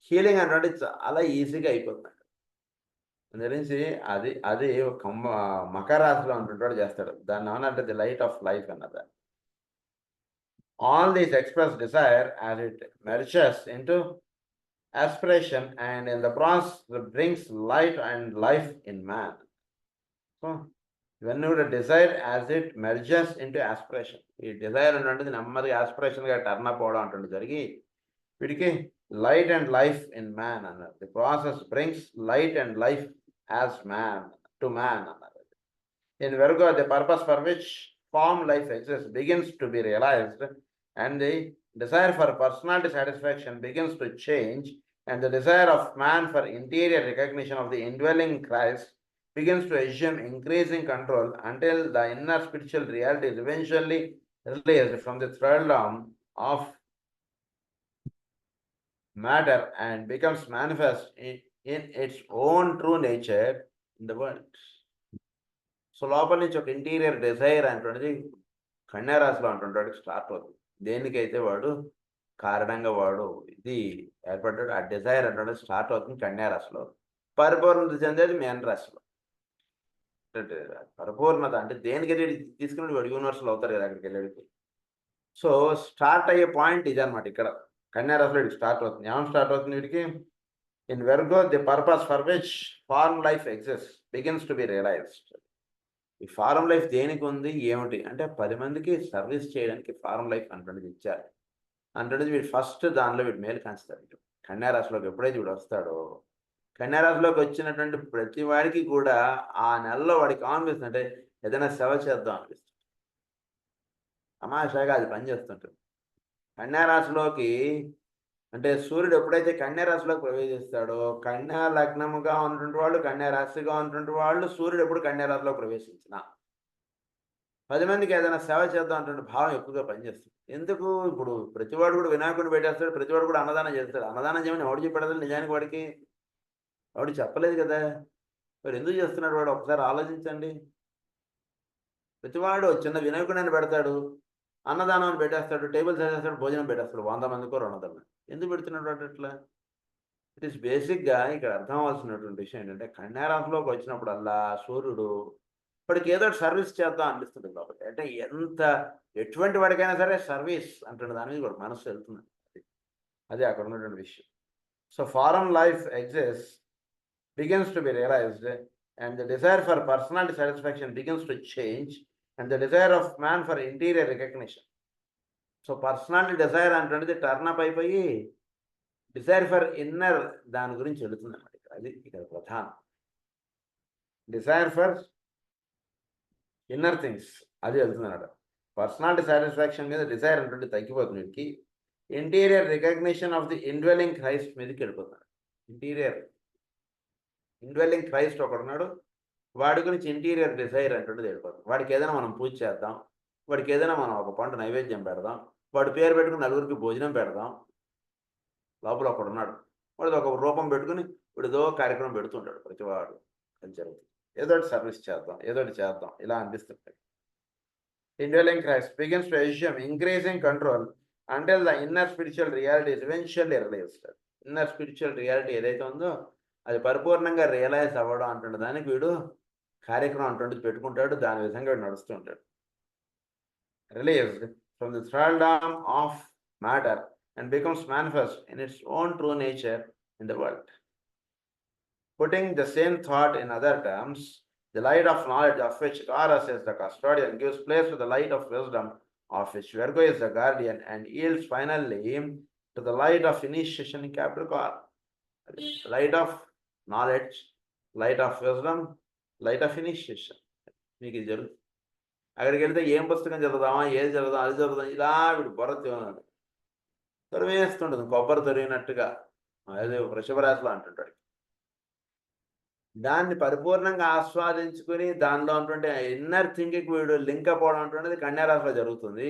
హీలింగ్ అనేటువంటిది చాలా ఈజీగా అయిపోతుంది. అందుగురించి అది అది మకర రాశిలో ఉన్నటువంటి వాడు చేస్తాడు. దాన్ని ఏమనంటే ది లైట్ ఆఫ్ లైఫ్ అన్నది. All these express desire as it merges into aspiration and in the process brings light and life in man. So whenever a desire as it merges into aspiration, ఈ desire అనేది నెమ్మదిగా ఆస్పిరేషన్గా turn up అవడం అంటుంది జరిగి వీడికి light and life in man అన్నారు. The process brings light and life as man to man అన్నారు. In Virgo, the purpose for which form life exists begins to be realized, and the desire for personality satisfaction begins to change, and the desire of man for interior recognition of the indwelling Christ begins to assume increasing control until the inner spiritual reality is eventually released from the thraldom of matter and becomes manifest in its own true nature in the world. So లోపల నుంచి ఒక interior Dzire అనేటువంటిది కన్యా రాశిలో అంటుంటాడు start అవుతుంది. దేనికైతే వాడు కారణంగా వాడు ఇది ఏర్పడ్డాడు. ఆ డిజైర్ అనేటువంటిది స్టార్ట్ అవుతుంది కన్యా రాశిలో. పరిపూర్ణత చెందేది మీన రాశిలో. పరిపూర్ణత అంటే దేనికైతే తీసుకుని వాడు యూనివర్సల్ అవుతారు కదా అక్కడికి వెళ్ళేడికి. సో స్టార్ట్ అయ్యే పాయింట్ ఇది అనమాట. ఇక్కడ కన్యా రాశిలో వీడికి స్టార్ట్ అవుతుంది. ఏమని స్టార్ట్ అవుతుంది వీడికి? In Virgo the purpose for which form life exist begins to be realized. ఈ ఫారం లైఫ్ దేనికి ఉంది ఏమిటి అంటే 10 మందికి సర్వీస్ చేయడానికి ఫారం లైఫ్ అంటున్నది ఇచ్చారు. అంటున్నది వీడు ఫస్ట్ దానిలో వీడు మేలు కాంచుతాడు. కన్యా రాశిలోకి ఎప్పుడైతే వీడు వస్తాడో కన్యా రాశిలోకి వచ్చినటువంటి ప్రతి వాడికి కూడా ఆ నెలలో వాడికి అనిపిస్తుంది అంటే ఏదైనా సేవ చేద్దాం అనిపిస్తుంది. తమాషాగా అది పనిచేస్తుంటుంది. కన్యా రాశిలోకి అంటే సూర్యుడు ఎప్పుడైతే కన్యా రాశిలోకి ప్రవేశిస్తాడో కన్యా లగ్నముగా ఉన్నటువంటి వాళ్ళు కన్యా రాశిగా ఉన్నటువంటి వాళ్ళు సూర్యుడు ఎప్పుడు కన్యా రాశిలో ప్రవేశించిన 10 మందికి ఏదైనా సేవ చేద్దాం అంటే భావం ఎక్కువగా పనిచేస్తుంది. ఎందుకు ఇప్పుడు ప్రతివాడు కూడా వినాయకుడిని పెట్టేస్తాడు, ప్రతివాడు కూడా అన్నదానం చేస్తాడు. అన్నదానం చేయమని ఎవడు చెప్పాడు నిజానికి వాడికి? ఎవడు చెప్పలేదు కదా. మరి ఎందుకు చేస్తున్నాడు వాడు ఒకసారి ఆలోచించండి. ప్రతివాడు చిన్న వినాయకుడిని పెడతాడు, అన్నదానం పెట్టేస్తాడు, టేబుల్ చేసేస్తాడు, భోజనం పెట్టేస్తాడు 100 మందికో 200 మంది. ఎందుకు పెడుతున్నాడు అట్లా? ఇట్ ఈస్ బేసిక్గా ఇక్కడ అర్థం అవ్వాల్సినటువంటి విషయం ఏంటంటే కన్యా రాశిలోకి వచ్చినప్పుడల్లా సూర్యుడు ఇప్పటికి ఏదో సర్వీస్ చేద్దాం అనిపిస్తుంది కాబట్టి. అంటే ఎటువంటి వాడికైనా సరే సర్వీస్ అంటున్న దాని మీద కూడా మనసు వెళ్తుంది. అదే అక్కడ ఉన్నటువంటి విషయం. So form life exist begins to be realized and the desire for personality satisfaction begins to change and the desire of man for interior recognition. So personality desire అంటున్నది టర్న్ అప్ అయిపోయి డిజైర్ ఫర్ ఇన్నర్ దాని గురించి వెళుతుంది అన్నమాట. అది ఇక్కడ ప్రధానం. Dzire for inner things అది వెళ్తుంది అన్నమాట. పర్సనాలిటీ సాటిస్ఫాక్షన్ మీద డిజైర్ అంటే తగ్గిపోతుంది. వీడికి interior recognition of the indwelling Christ మీదకి వెళ్ళిపోతున్నాడు. ఇండ్వెల్లింగ్ క్రైస్ట్ ఒకడున్నాడు, వాడి గురించి ఇంటీరియర్ డిజైర్ అంటుండేది వెళ్ళిపోతుంది. వాడికి ఏదైనా మనం పూజ చేద్దాం, వాడికి ఏదైనా మనం ఒక పంట నైవేద్యం పెడదాం, వాడి పేరు పెట్టుకుని నలుగురికి భోజనం పెడదాం. లోపల ఒకడున్నాడు, వాడిది ఒక రూపం పెట్టుకుని వాడిదో కార్యక్రమం పెడుతుంటాడు. ప్రతివాడు అది జరుగుతుంది. ఏదోటి సర్వీస్ చేద్దాం, ఏదోటి చేద్దాం ఇలా అనిపిస్తుంటాయి. Indwelling Christ begins to assume increasing control until the inner spiritual reality is eventually realized. Inner spiritual reality ఏదైతే ఉందో అది పరిపూర్ణంగా రియలైజ్ అవ్వడం అంటున్న దానికి వీడు కార్యక్రమం అటువంటిది పెట్టుకుంటాడు, దాని విధంగా నడుస్తూ ఉంటాడు. Released from the thraldom of matter and becomes manifest in its own true nature in the world. Putting the same thought in other terms, the light of knowledge of which Taurus is the custodian gives place to the light of wisdom of which Virgo is the guardian and yields finally to the light of initiation in Capricorn. Light of knowledge, light of wisdom, light of initiation. మీకు ఇది జరుగుతుంది. అక్కడికి వెళ్తే ఏం పుస్తకం చదువుదామా, ఏది చదువుదాం, అది చదువుదాం, ఇలా వీడు బొర్ర తొరివేస్తుంటుంది కొబ్బరి తొరిగినట్టుగా. అదే వృషభ రాశిలో అంటుంటాడు. దాన్ని పరిపూర్ణంగా ఆస్వాదించుకుని దానిలో ఉన్నటువంటి ఇన్నర్ థింకింగ్ వీడు లింక్ అవ్వడం అటువంటిది కన్యా రాశిలో జరుగుతుంది.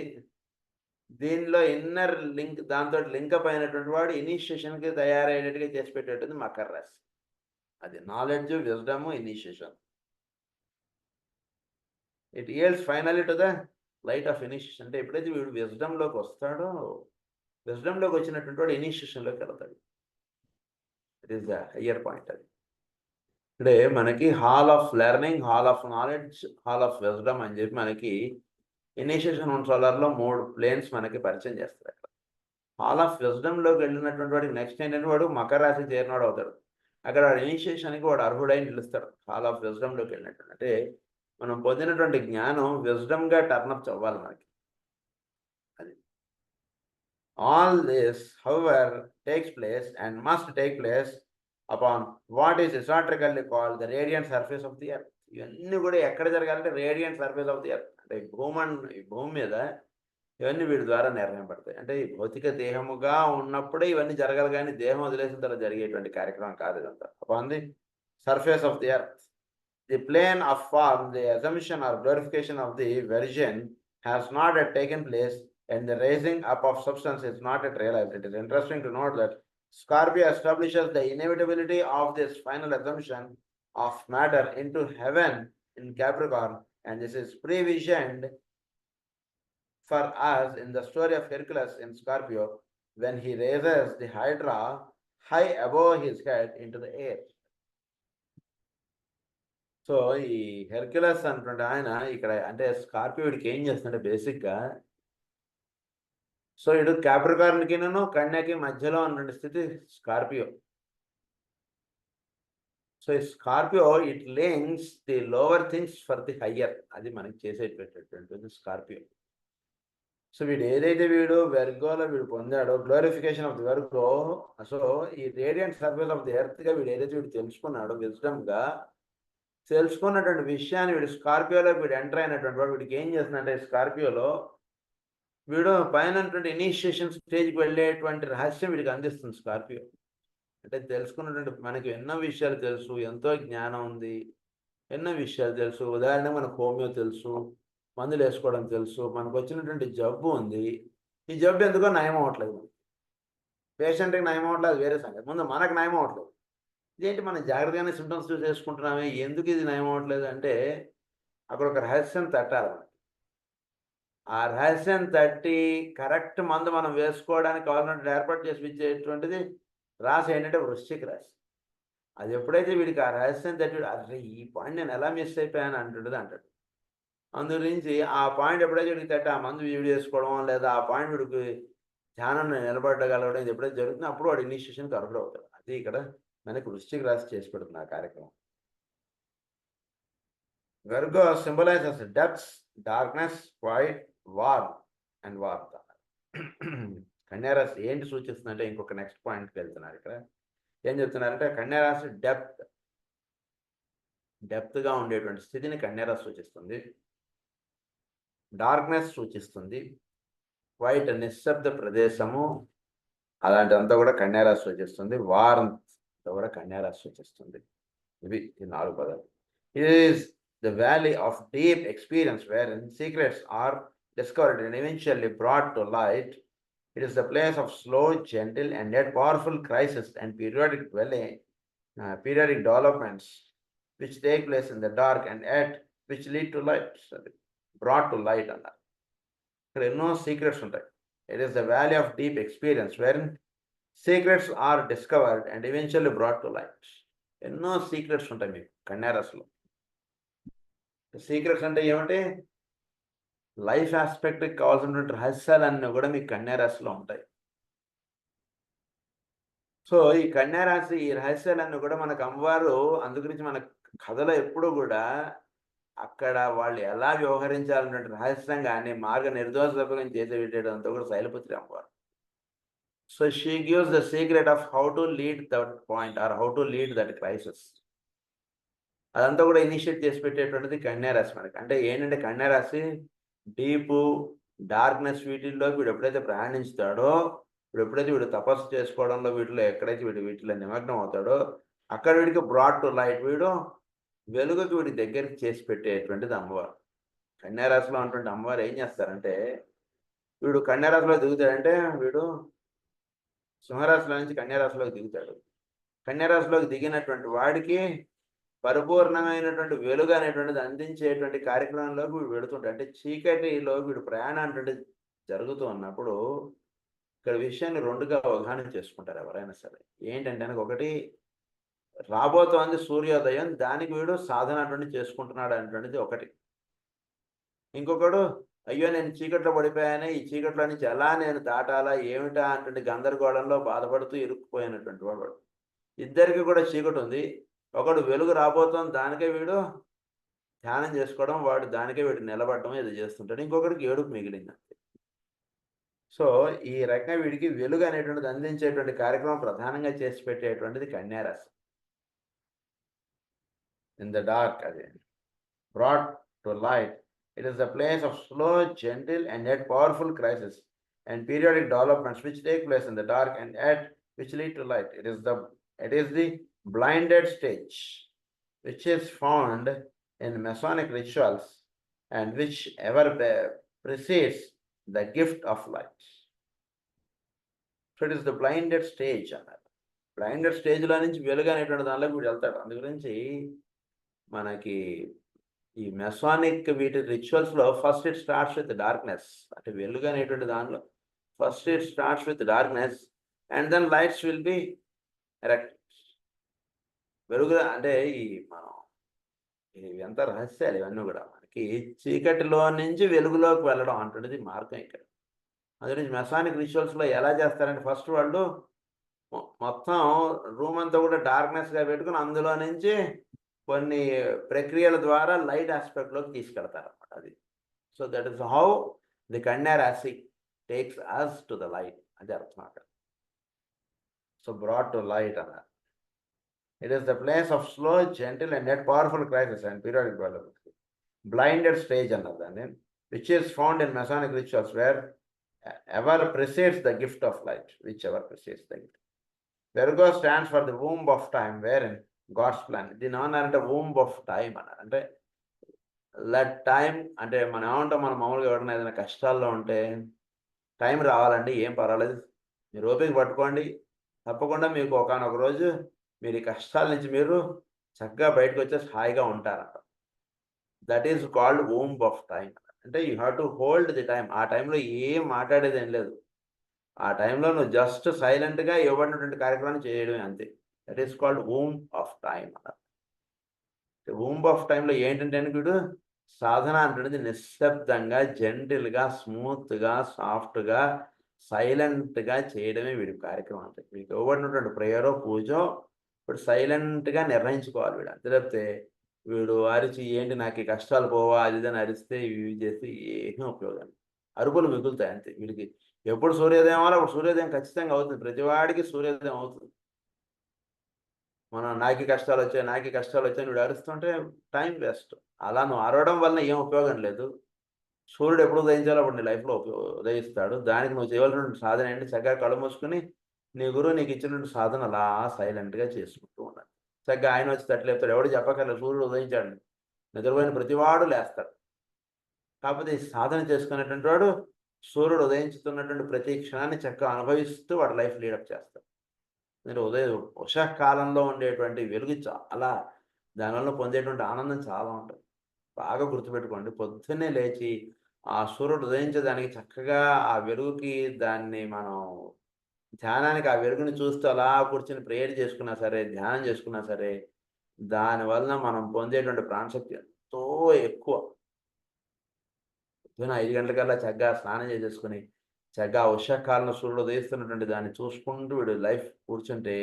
దీనిలో ఇన్నర్ లింక్, దాంతో లింకప్ అయినటువంటి వాడు ఇనిషియేషన్కి తయారయ్యేటట్టుగా చేసి పెట్టేటుంది మకర రాశి. అది knowledge, wisdom, initiation. It yields finally to the light of initiation. అంటే ఎప్పుడైతే వీడు విజ్డమ్లోకి వస్తాడో, విజ్డమ్లోకి వచ్చినటువంటి వాడు ఇనిషియేషన్లోకి వెళ్తాడు. It is the higher point. అది అంటే మనకి hall of learning, hall of knowledge, hall of wisdom అని చెప్పి మనకి ఇనిషియేషన్ సోలార్లో 3 ప్లేన్స్ మనకి పరిచయం చేస్తారు. అక్కడ హాల్ ఆఫ్ విజ్డమ్లోకి వెళ్ళినటువంటి వాడికి నెక్స్ట్ ఏంటంటే వాడు మకర రాశి చేరినవాడు అవుతాడు. అక్కడ వాడు ఇనిషియేషన్కి వాడు అర్హుడై నిలుస్తాడు. హాల్ ఆఫ్ విజ్డమ్లోకి వెళ్ళినట్టు అంటే మనం పొందినటువంటి జ్ఞానం విజ్డమ్గా టర్నప్ అవ్వాలి మనకి. అది all this however takes place and must take place upon what is esoterically called the radiant surface of the earth. ఇవన్నీ కూడా ఎక్కడ జరగాలంటే radiant surface of the earth. అంటే ఈ భూమి మీద ఇవన్నీ వీడి ద్వారా నిర్ణయం పడతాయి. అంటే ఈ భౌతిక దేహముగా ఉన్నప్పుడే ఇవన్నీ జరగాలి, కానీ దేహం వదిలేసిన తర్వాత జరిగేటువంటి కార్యక్రమం కాదు ఇదంతా. Upon the surface of the earth, the plane of form, the assumption or glorification of the virgin has not yet taken place, and the raising up of substance is not yet realized. It is interesting to note that Scorpio establishes the inevitability of this final assumption of matter into heaven in Capricorn, and this is previsioned for us in the story of Hercules in Scorpio when he raises the Hydra high above his head into the air. So ఈ Hercules అనుకుంటే ఆయన ఇక్కడ అంటే Scorpio వీడికి ఏం చేస్తుంటే బేసిక్గా, so ఇటు క్యాప్రికార్న్కిను కన్యకి మధ్యలో ఉన్నటువంటి స్థితి స్కార్పియో. సో ఈ Scorpio it links the lower things for the higher. అది మనకి చేసేటటువంటిది స్కార్పియో. సో వీడు ఏదైతే వీడు వెర్గోలో వీడు పొందాడో glorification of the Virgo, so ఈ రేడియంట్ సర్ఫేస్ ఆఫ్ ది ఎర్త్గా వీడు ఏదైతే వీడు తెలుసుకున్నాడో విజ్డమ్గా తెలుసుకున్నటువంటి విషయాన్ని వీడు స్కార్పియోలో వీడు ఎంటర్ అయినటువంటి వాడు వీడికి ఏం చేస్తుందంటే స్కార్పియోలో వీడు పైన ఇనిషియేషన్ స్టేజ్కి వెళ్ళేటువంటి రహస్యం వీడికి అందిస్తుంది స్కార్పియో. అంటే తెలుసుకున్నటువంటి మనకి ఎన్నో విషయాలు తెలుసు, ఎంతో జ్ఞానం ఉంది, ఎన్నో విషయాలు తెలుసు. ఉదాహరణకు మనకు హోమియో తెలుసు, మందులు వేసుకోవడం తెలుసు, మనకు వచ్చినటువంటి జబ్బు ఉంది, ఈ జబ్బు ఎందుకో నయం అవ్వట్లేదు, పేషెంట్కి నయం అవ్వట్లేదు, వేరే సంగతి. ముందు మనకు నయం అవ్వట్లేదు, ఇదేంటి మనం జాగ్రత్తగానే సిమ్టమ్స్ చూస్ చేసుకుంటున్నామే, ఎందుకు ఇది నయం అవ్వట్లేదు అంటే అక్కడ ఒక రహస్యం తట్టాలి. ఆ రహస్యం తట్టి కరెక్ట్ మందు మనం వేసుకోవడానికి కావాల్సినటువంటి ఏర్పాటు చేసి ఇచ్చేటువంటిది రాశి ఏంటంటే వృశ్చిక రాశి. అది ఎప్పుడైతే వీడికి ఆ రహస్యం తట్టి అసలు ఈ పాయింట్ నేను ఎలా మిస్ అయిపోయాను అంటాడు. అందు గురించి ఆ పాయింట్ ఎప్పుడైతే వీడికి తట్టి ఆ మందు వీడి చేసుకోవడం లేదా ఆ పాయింట్ వీడికి ధ్యానం నిలబడగలగడం ఇది ఎప్పుడైతే జరుగుతుందో అప్పుడు వాడు ఇనిషియేషన్కి అర్హుడు అవుతాడు. అది ఇక్కడ మనకి వృశ్చిక రాశి చేసి పెడుతుంది ఆ కార్యక్రమం. Virgo symbolizes depths, darkness, void, war and warmth. కన్యారాశి ఏంటి సూచిస్తుందంటే ఇంకొక నెక్స్ట్ పాయింట్కి వెళ్తున్నారు. ఇక్కడ ఏం చెప్తున్నారంటే కన్యారాశి డెప్త్గా ఉండేటువంటి స్థితిని కన్యారాశి సూచిస్తుంది, డార్క్నెస్ సూచిస్తుంది, వైట్ నిశ్శబ్ద ప్రదేశము అలాంటిదంతా కూడా కన్యారాశి సూచిస్తుంది, వార్మ్ కూడా కన్యారాశి సూచిస్తుంది. ఇవి ఈ 4 పదాలు. It is the valley of deep experience wherein secrets are discovered and eventually brought to light. It is the place of slow, gentle and yet powerful crisis and periodic developments which take place in the dark and yet which lead to light. Brought to light అన్నారు. ఇక్కడ ఎన్నో secrets ఉంటాయి. It is the valley of deep experience wherein secrets are discovered and eventually brought to light. ఎన్నో secrets ఉంటాయి మీకు కన్యారాశిలో. Secrets అంటే ఏమిటి? లైఫ్ ఆస్పెక్ట్‌కి కావాల్సినటువంటి రహస్యాలన్నీ కూడా మీకు కన్యా రాశిలో ఉంటాయి. సో, ఈ కన్యా రాశి ఈ రహస్యాలన్నీ కూడా మనకు అమ్మవారు అందుగురించి మన కథలో ఎప్పుడూ గూడా అక్కడ వాళ్ళు ఎలా వ్యవహరించాలన్నటువంటి రహస్యం గాని, నిర్దోషాత్మకం చేసి పెట్టేటంతా కూడా శైలపుత్రి అమ్మవారు. So, she gives the secret of how to lead that point or how to lead that crisis. అదంతా కూడా ఇనిషియేట్ చేసి పెట్టేటువంటిది కన్యా రాశి మనకి. అంటే ఏంటంటే కన్యా రాశి డీపు, డార్క్‌నెస్ వీటిల్లోకి వీడు ఎప్పుడైతే ప్రయాణించుతాడో, వీడు తపస్సు చేసుకోవడంలో వీటిలో ఎక్కడైతే వీటిలో నిమగ్నం అవుతాడో, అక్కడ వీడికి బ్రాట్ టు లైట్ వెలుగుకి వీడి దగ్గరికి చేసి పెట్టేటువంటిది అమ్మవారు. కన్యా రాశిలో ఉన్నటువంటి అమ్మవారు ఏం చేస్తారంటే, వీడు కన్యా రాశిలో దిగుతాడంటే వీడు సింహరాశిలో నుంచి కన్యా రాశిలోకి దిగుతాడు. కన్యా రాశిలోకి దిగినటువంటి వాడికి పరిపూర్ణమైనటువంటి వెలుగు అనేటువంటిది అందించేటువంటి కార్యక్రమంలోకి వీడు వెడుతుంటాడు. అంటే చీకటిలో వీడు ప్రయాణం అనేటువంటిది జరుగుతూ ఉన్నప్పుడు, ఇక్కడ విషయాన్ని 2గా అవగాహన చేసుకుంటారు ఎవరైనా సరే. ఏంటంటే గనక ఒకటి రాబోతోంది సూర్యోదయం. దానికి వీడు సాధన అటువంటిది చేసుకుంటున్నాడు అనేటువంటిది ఒకటి. ఇంకొకడు అయ్యో! నేను చీకట్లో పడిపోయానే. ఈ చీకట్లో నుంచి ఎలా నేను దాటాలా? ఏమిటా? అనేటువంటి గందరగోళంలో బాధపడుతూ ఇరుక్కుపోయినటువంటి వాడు. ఇద్దరికి కూడా చీకటుంది. ఒకడు వెలుగు రాబోతోంది దానికే వీడు ధ్యానం చేసుకోవడం, దానికే వీడు నిలబడడం ఏదో చేస్తుంటాడు. ఇంకొకడికి ఏడుపు మిగిలింది. సో, ఈ రకంగా వీడికి వెలుగు అనేటువంటిది అందించేటువంటి కార్యక్రమం ప్రధానంగా చేసి పెట్టేటువంటిది కన్యా రాశి. ఇన్ ద డార్క్ అది. Brought to light. It is the place of slow, gentle, and yet powerful crisis and periodic developments which take place in the dark and yet which lead to light. It is the blinded stage, which is found in Masonic rituals and which ever precedes the gift of light. So it is the blinded stage అన్నారు. Blinded స్టేజ్‌లో నుంచి వెలుగు అనేటువంటి దానిలోకి వీడు వెళ్తాడు. అందు గురించి మనకి ఈ మెసానిక్ వీటి రిచువల్స్‌లో first it starts with darkness. అంటే వెలుగు అనేటువంటి దానిలో first it starts with darkness and then lights will be erected. వెలుగు అంటే మనం ఇవంతా రహస్యాలు ఇవన్నీ గూడా. మనకి చీకటిలో నుంచి వెలుగులోకి వెళ్ళడం అంటున్నది మార్గం ఇక్కడ. అందుగురించి మెసానిక్ రిచువల్స్‌లో ఎలా చేస్తారంటే ఫస్ట్ వాళ్ళు మొత్తం రూమ్ అంతా కూడా డార్క్‌నెస్‌గా పెట్టుకొని అందులో నుంచి కొన్ని ప్రక్రియల ద్వారా లైట్ ఆస్పెక్ట్‌లోకి తీసుకెళ్తారన్నమాట అది. So, that is how the Kanya rashi takes us to the light అది అర్థం అక్కడ. సో, బ్రాట్ టు లైట్ అన్నారు. It is the place of slow, gentle and yet powerful crisis and periodic development. Blinded stage అన్నారు దాన్ని. Which is found in Masonic rituals wherever precedes the gift of light. Whichever precedes the gift. Virgo stands for the womb of time wherein God's plan. దీన్ని ఏమన్నారంటే womb of time అన్నారు. అంటే let time అంటే మనం ఏమంటాం, మనం మామూలుగా ఎవరైనా ఏదైనా కష్టాల్లో ఉంటే టైం రావాలండి, ఏం పర్వాలేదు, మీరు ఓపిక పట్టుకోండి, తప్పకుండా మీకు ఒకానొక రోజు మీరు ఈ కష్టాల నుంచి మీరు చక్కగా బయటకు వచ్చేసి హాయిగా ఉంటారంట. That is called womb of time. అంటే you have to hold the time. ఆ టైంలో ఏం మాట్లాడేది ఏం లేదు. ఆ టైంలో నువ్వు జస్ట్ సైలెంట్‌గా ఇవ్వబడినటువంటి కార్యక్రమాన్ని చేయడమే అంతే. That is called womb of time అన్నారు. వూంబ్ ఆఫ్ టైమ్‌లో ఏంటంటే వీడు సాధన అంటున్నది నిశ్శబ్దంగా, జెంటిల్‌గా, స్మూత్‌గా, సాఫ్ట్‌గా, సైలెంట్‌గా చేయడమే వీడి కార్యక్రమం అంతే. వీడికి ఇవ్వబడినటువంటి ప్రేయరో, పూజో వీడు సైలెంట్‌గా నిర్ణయించుకోవాలి వీడు. అంతే తప్పితే వీడు అరిచి ఏంటి నాకు ఈ కష్టాలు పోవా అది ఇది అని అరిస్తే ఇవి చేస్తే ఏమీ ఉపయోగం లేదు. అరుపులు మిగులుతాయి అంతే. వీడికి ఎప్పుడు సూర్యోదయం అవ్వాలో అప్పుడు సూర్యోదయం ఖచ్చితంగా అవుతుంది. ప్రతివాడికి సూర్యోదయం అవుతుంది. మనం నాకీ కష్టాలొచ్చాయని వీడు అరుస్తుంటే టైం వేస్ట్. అలా నువ్వు అరవడం వలన ఏం ఉపయోగం లేదు. సూర్యుడు ఎప్పుడు ఉదయించాలో అప్పుడు నీ లైఫ్‌లో ఉదయిస్తాడు. దానికి నువ్వు చేయవలసినటువంటి సాధన ఏంటి, చక్కగా కళ్ళు మూసుకొని నీ గురువు నీకిచ్చినటువంటి సాధన అలా సైలెంట్‌గా చేసుకుంటూ ఉండాలి. చక్కగా ఆయనొచ్చి తట్టి లేపుతాడు. ఎవడు చెప్పక్కర్లేదు సూర్యుడు ఉదయించాడని. నిద్రపోయిన ప్రతివాడు లేస్తాడు. కాకపోతే ఈ సాధన చేసుకునేటువంటి వాడు సూర్యుడు ఉదయించుతున్నటువంటి ప్రతి క్షణాన్ని చక్కగా అనుభవిస్తూ వాడి లైఫ్ లీడప్ చేస్తాడు. మీరు ఉషఃకాలంలో ఉండేటువంటి వెలుగు చాలా దానివల్ల పొందేటువంటి ఆనందం చాలా ఉంటుంది. బాగా గుర్తుపెట్టుకోండి. పొద్దున్నే లేచి ఆ సూర్యుడు ఉదయించేదానికి చక్కగా ఆ వెలుగుకి దాన్ని మనం ధ్యానానికి ఆ వెలుగుని చూస్తూ అలా కూర్చొని ప్రేయర్ చేసుకున్నా సరే, ధ్యానం చేసుకున్నా సరే, దాని వలన మనం పొందేటువంటి ప్రాణశక్తి ఎంతో ఎక్కువ. పొద్దున 5 గంటలకల్లా చక్కగా స్నానం చేసేసుకొని, చక్కగా ఉషాకాలంలో సూర్యుడు ఉదయిస్తున్నటువంటి దాన్ని చూసుకుంటూ వీడు లైఫ్ కూర్చుంటే,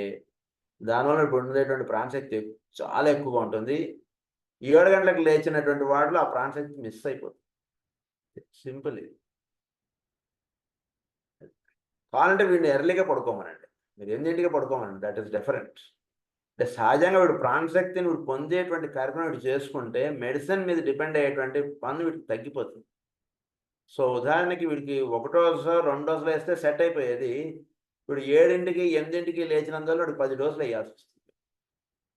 దానివల్ల ఇప్పుడు ఉండేటువంటి ప్రాణశక్తి చాలా ఎక్కువగా ఉంటుంది. 7 గంటలకు లేచినటువంటి వాడిలో ఆ ప్రాణశక్తి మిస్ అయిపోతుంది. సింపుల్ ఇది. కావాలంటే వీడిని ఎర్లీగా పడుకోమనండి. మీరు 8కి పడుకోమనండి. That is different. అంటే సహజంగా వీడు ప్రాణశక్తిని వీడు పొందేటువంటి కార్యక్రమం వీడు చేసుకుంటే, మెడిసిన్ మీద డిపెండ్ అయ్యేటువంటి పని వీడికి తగ్గిపోతుంది. సో, ఉదాహరణకి వీడికి ఒకటో డోసో, 2 డోసులో ఏస్తే సెట్ అయిపోయేది. వీడు 7కి, 8కి లేచినందువల్ల వాడికి 10 డోసులు ఎయ్యాల్సొస్తుంది.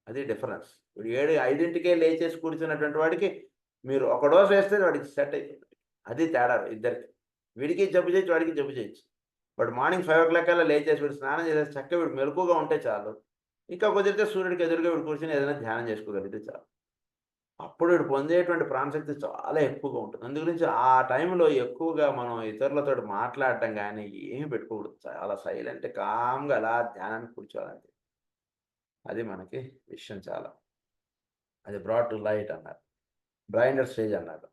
అది డిఫరెన్స్. వీడు 5కే లేచేసి కూర్చున్నటువంటి వాడికి మీరు ఒక డోస్ ఏస్తే వాడికి సెట్ అయిపోతుంది. అది తేడా ఇద్దరికి. వీడికి జబ్బు చేయొచ్చు, వాడికి జబ్బు చేయొచ్చు. వాడు మార్నింగ్ 5:00 కల్లా లేచేసి వీడు స్నానం చేసేసి చక్కగా వీడు మెలకువగా ఉంటే చాలు. ఇంకా కుదిరితే సూర్యుడికి ఎదురుగా వీడు కూర్చొని ఏదైనా ధ్యానం చేసుకోగలిగితే చాలు. అప్పుడు వీడు పొందేటువంటి ప్రాణశక్తి చాలా ఎక్కువగా ఉంటుంది. అందుగురించి ఆ టైంలో ఎక్కువగా మనం ఇతరులతోటి మాట్లాడటం గానీ, ఏమి పెట్టుకోకూడదు. చాలా సైలెంట్, కామ్‌గా అలా ధ్యానానికి కూర్చోవాలంతే. అది మనకి విషయం చాలా. అది బ్రాట్ టు లైట్ అన్నారు. బ్లైండర్ స్టేజ్ అన్నారు.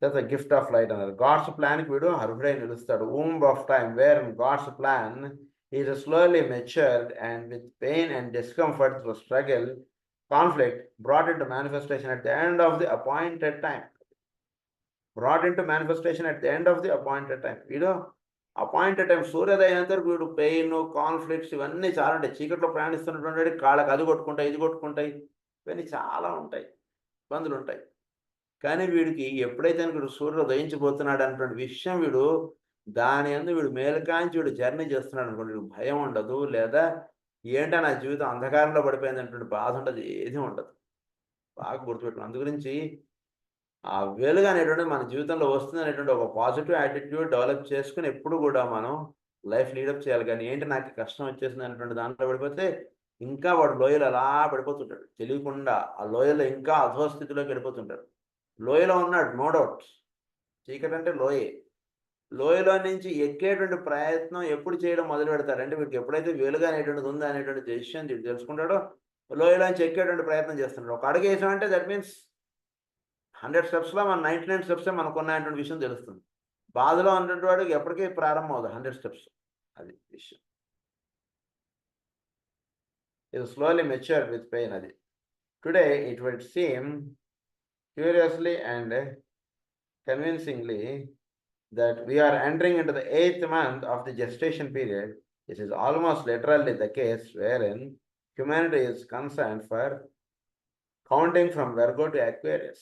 తర్వాత గిఫ్ట్ ఆఫ్ లైట్ అన్నారు. గాడ్స్ ప్లాన్‌కి వీడు అర్హుడై నిలుస్తాడు. Womb of time wherein God's plan is slowly matured and with pain and discomfort through struggle conflict brought into manifestation at the end of the appointed time. Brought into manifestation at the end of the appointed time. వీడు appointed time సూర్యోదయం అయినంత వరకు వీడు pain, conflicts ఇవన్నీ చాలా ఉంటాయి. చీకట్లో ప్రయాణిస్తున్నటువంటి కాళ్ళకి అది కొట్టుకుంటాయి, ఇది కొట్టుకుంటాయి. ఇవన్నీ చాలా ఉంటాయి. ఇబ్బందులు ఉంటాయి. కానీ వీడికి ఎప్పుడైతే వీడు సూర్యుడు ఉదయించబోతున్నాడు అన్నటువంటి విషయం వీడు దాని యందు వీడు మేలుకాంచి వీడు జర్నీ చేస్తున్నాడు అనుకోండి. వీడికి భయం ఉండదు. లేదా ఏంటా నా జీవితం అంధకారంలో పడిపోయిందనేటువంటి బాధ ఉండదు. ఏది ఉండదు. బాగా గుర్తుపెట్టుకోండి. అందుగురించి ఆ వెలుగు అనేటువంటిది మన జీవితంలో వస్తుందనేటువంటి ఒక పాజిటివ్ యాటిట్యూడ్ డెవలప్ చేసుకొని ఎప్పుడు కూడా మనం లైఫ్ లీడప్ చేయాలి. కానీ ఏంటి నాకు కష్టం వచ్చేసింది అనేటువంటి దాంట్లో పడిపోతే ఇంకా వాడు లోయలో అలా పడిపోతుంటాడు. తెలియకుండా ఆ లోయలో ఇంకా అధోస్థితిలోకి వెళ్ళిపోతుంటాడు. లోయలో ఉన్నాడు నో డౌట్. చీకటి అంటే లోయే. లోయలో నుంచి ఎక్కేటువంటి ప్రయత్నం ఎప్పుడు చేయడం మొదలు పెడతారంటే వీడికి ఎప్పుడైతే వెలుగు అనేటువంటిది ఉందా అనేటువంటి డెసిషన్ వీడు తెలుసుకుంటాడో లోయలోంచి ఎక్కేటువంటి ప్రయత్నం చేస్తున్నాడు. ఒక అడుగు వేసామంటే దట్ మీన్స్ 100 స్టెప్స్‌లో మన 99 స్టెప్సే మనకున్నాయనేటువంటి విషయం తెలుస్తుంది. బాధలో ఉన్నటువంటి వాడికి ఎప్పటికీ ప్రారంభం అవ్వదు 100 స్టెప్స్. అది విషయం. ఇది స్లోలీ మెచ్యూర్డ్ విత్ పెయిన్ అది. Today it would seem curiously and convincingly that we are entering into the 8th month of the gestation period. This is almost literally the case wherein humanity is concerned for counting from Virgo to Aquarius.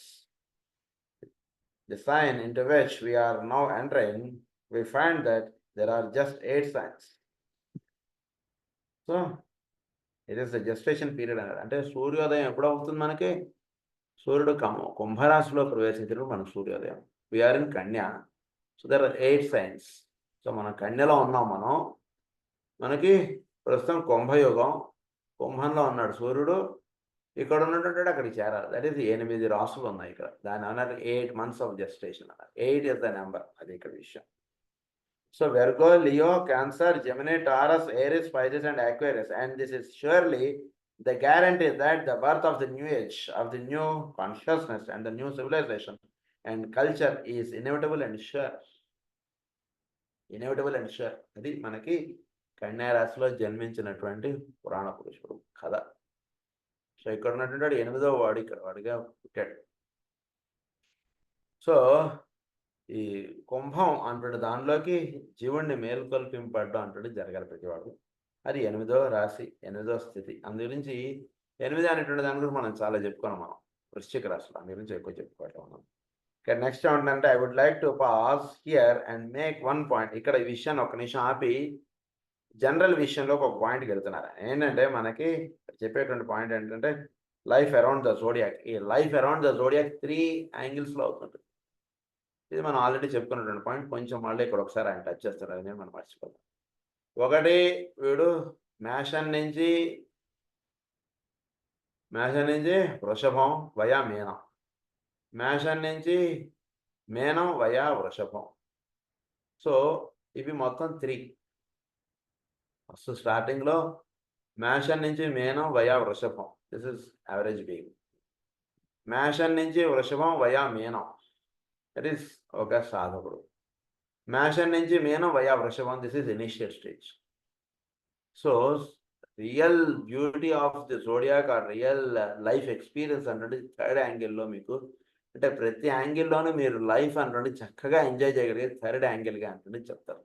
The sign into which we are now entering, we find that there are just 8 signs. So, it is the gestation period. అంటే సూర్యోదయం ఎప్పుడు అవుతుంది మనకి? సూర్యుడు కుంభరాశిలో ప్రవేశించినప్పుడు మనకు సూర్యోదయం. We are in Kanya. So there are 8 signs. సో మనం కన్యలో ఉన్నాం మనం. మనకి ప్రస్తుతం కుంభయుగం. కుంభంలో ఉన్నాడు సూర్యుడు. ఇక్కడ ఉన్నటువంటి అక్కడికి చేరాలి. దట్ ఈస్ 8 రాసులు ఉన్నాయి ఇక్కడ. దాని అన్నారు 8 months ఆఫ్ జెస్టేషన్ అన్నారు. 8 ఇస్ ద నెంబర్. అది ఇక్కడ విషయం. So Virgo, Leo, Cancer, Gemini, Taurus, Aries, Pisces and Aquarius. And this is surely the guarantee that the birth of the new age, of the new consciousness and the new civilization and culture is inevitable and sure. Inevitable and sure. అది మనకి కన్యా రాశిలో జన్మించినటువంటి పురాణ పురుషుడు కథ. So ఇక్కడ ఉన్నటువంటి వాడు 8వ వాడు ఇక్కడ వాడిగా పుట్టాడు. సో ఈ కుంభం అంటాడు దానిలోకి జీవుణ్ణి మేల్కొల్పింపడ్డం అంటాడు జరగాలి ప్రతివాడు. అది 8వ రాశి, 8వ స్థితి. అందు గురించి 8 అనేటువంటి దాని గురించి మనం చాలా చెప్పుకున్నాం మనం వృశ్చిక రాశిలో. అందు గురించి ఎక్కువ చెప్పుకోవటం మనం. నెక్స్ట్ ఏమంటే I would like to pause here and make one point. ఇక్కడ ఈ విషయాన్ని ఒక నిమిషం ఆపి జనరల్ విషయంలో ఒక పాయింట్కి వెళ్తున్నారు. ఏంటంటే మనకి చెప్పేటువంటి పాయింట్ ఏంటంటే లైఫ్ అరౌండ్ ద జోడియాక్. ఈ లైఫ్ అరౌండ్ ద జోడియాక్ 3 యాంగిల్స్లో అవుతుంది. ఇది మనం ఆల్రెడీ చెప్పుకున్నటువంటి పాయింట్. కొంచెం మళ్ళీ ఇక్కడ ఒకసారి ఆయన టచ్ చేస్తారు. అది మనం మర్చిపోతాం. ఒకటి వీడు మేషం నుంచి వృషభం వయా మీనం. మేషం నుంచి మీనం వయా వృషభం. సో ఇవి మొత్తం 3. ఫస్ట్ స్టార్టింగ్లో మేషం నుంచి మీనం వయా వృషభం. This is average being. మేషం నుంచి వృషభం వయా మీనం. దట్ ఈస్ ఒక సాధకుడు. మేషం నుంచి మీనం వయా వృషభం, this is initial stage. So real beauty of the zodiac or real life experience అంటే థర్డ్ యాంగిల్లో మీకు, అంటే ప్రతి యాంగిల్లోనూ మీరు లైఫ్ అంటే చక్కగా ఎంజాయ్ చేయగలిగే థర్డ్ యాంగిల్గా అంటే చెప్తారు.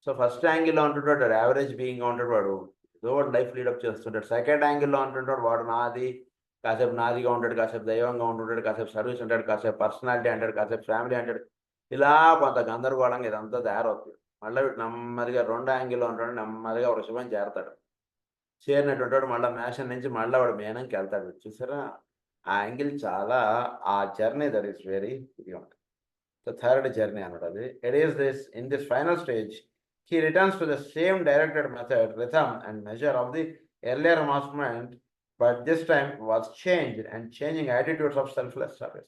సో ఫస్ట్ యాంగిల్లో ఉంటుంటాడు యావరేజ్ బీయింగ్గా ఉంటాడు, వాడు ఏదో వాడు లైఫ్ లీడప్ చేస్తుంటాడు. సెకండ్ యాంగిల్లో ఉంటుంటాడు వాడు నాది, కాసేపు నాదిగా ఉంటాడు, కాసేపు దైవంగా ఉంటుంటాడు, కాసేపు సర్వీస్ ఉంటాడు, కాసేపు పర్సనాలిటీ అంటాడు, కాసేపు ఫ్యామిలీ అంటాడు. ఇలా కొంత గందరగోళంగా ఇదంతా తయారవుతుంది. మళ్ళీ వీడు నెమ్మదిగా రెండో యాంగిల్లో ఉంటాడు, నెమ్మదిగా వృషభం చేరతాడు. చేరినటువంటి మళ్ళీ మేషం నుంచి మళ్ళీ వాడు మీనంకి వెళ్తాడు. చూసారా ఆ యాంగిల్ చాలా, ఆ జర్నీ దట్ ఈస్ వెరీ ఇది ఉంటుంది. సో థర్డ్ జర్నీ అన్నమాట అది. It is this in this final stage he returns to the same directed method, rhythm and measure of the earlier movement, but this time was changed and changing attitudes of selfless service.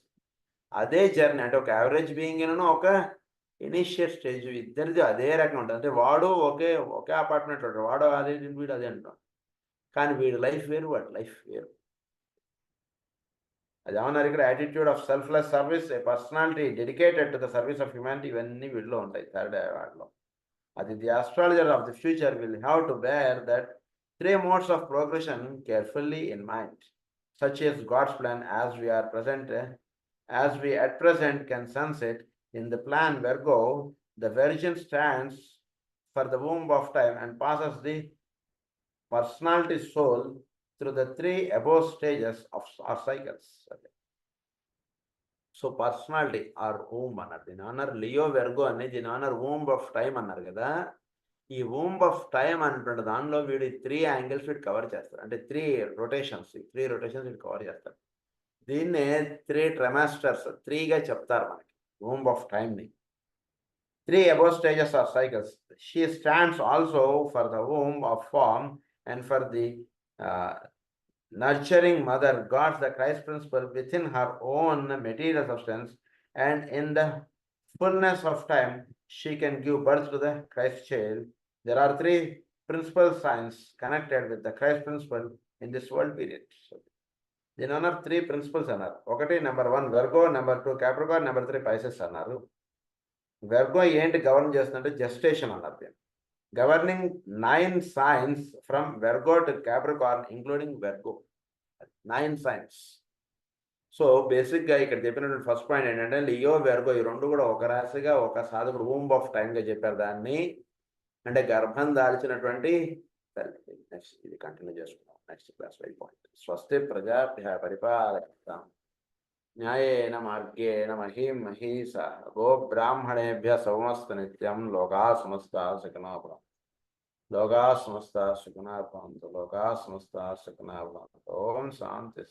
అదే journey అంటే ఒక average being ఒక initial stage ఇద్దరిది అదే రకంగా ఉంటుంది. అంటే వాడు ఒకే అపార్ట్మెంట్లో ఉంటాడు, వాడు అదే వీడు అదే అంటాం, కానీ వీడి లైఫ్ వేరు, వాడి లైఫ్ వేరు. అది ఏమన్నారు ఇక్కడ, attitude of selfless service, A personality dedicated to the service of humanity, ఇవన్నీ వీడిలో ఉంటాయి థర్డ్ వాటిలో. అది the astrologer of the future will have to bear that three modes of progression carefully in mind, such as God's plan as we at present can sense it in the plan Virgo. The Virgin stands for the womb of time and passes the personality soul through the three above stages of our cycles. So personality or womb అన్నారు, దీని అన్నారు Leo Virgo అని, దీని అన్నారు womb of time అన్నారు కదా. ఈ womb of time అంటుంటే దానిలో వీడి 3 యాంగిల్స్ వీడు కవర్ చేస్తారు, అంటే 3 రొటేషన్స్ వీడు కవర్ చేస్తారు. దీన్నే 3 ట్రెమాస్టర్స్ 3గా చెప్తారు మనకి వూంబ్ ఆఫ్ టైంని. 3 above stages or cycles. She stands also for the womb of form and for the nurturing mother guards the Christ principle within her own material substance, and in the fullness of time she can give birth to the Christ child. There are 3 principal signs connected with the Christ principle in this world period. So, దీని అన్నారు 3 principles అన్నారు. ఒకటి number 1 Virgo, number 2 Capricorn, number 3 Pisces అన్నారు. Virgo ఏంటి govern చేస్తుందంటే gestation అన్నారు. దీన్ని governing 9 signs from Virgo to Capricorn, including Virgo. 9 signs. So బేసిక్గా ఇక్కడ చెప్పినటువంటి ఫస్ట్ పాయింట్ ఏంటంటే లియో వెర్గో ఈ రెండు కూడా ఒక రాశిగా ఒక సాధకుడు వూంబ్ ఆఫ్ టైంగా చెప్పారు దాన్ని, అంటే గర్భం దాల్చినటువంటి తల్లి. నెక్స్ట్ ఇది కంటిన్యూ చేసుకున్నాం నెక్స్ట్ క్లాస్ పాయింట్. స్వస్తి ప్రజాభ్య పరిపాలయతాం న్యాయేన మార్గేణ మహీం మహీసా గో బ్రాహ్మణేభ్య సౌమస్తు నిత్యం లోకా సమస్తా సుఖినో భవంతు. లోకా సమస్తా సుఖినో భవంతు. లోకా సమస్తా సుఖినో భవంతు. ఓం శాంతి.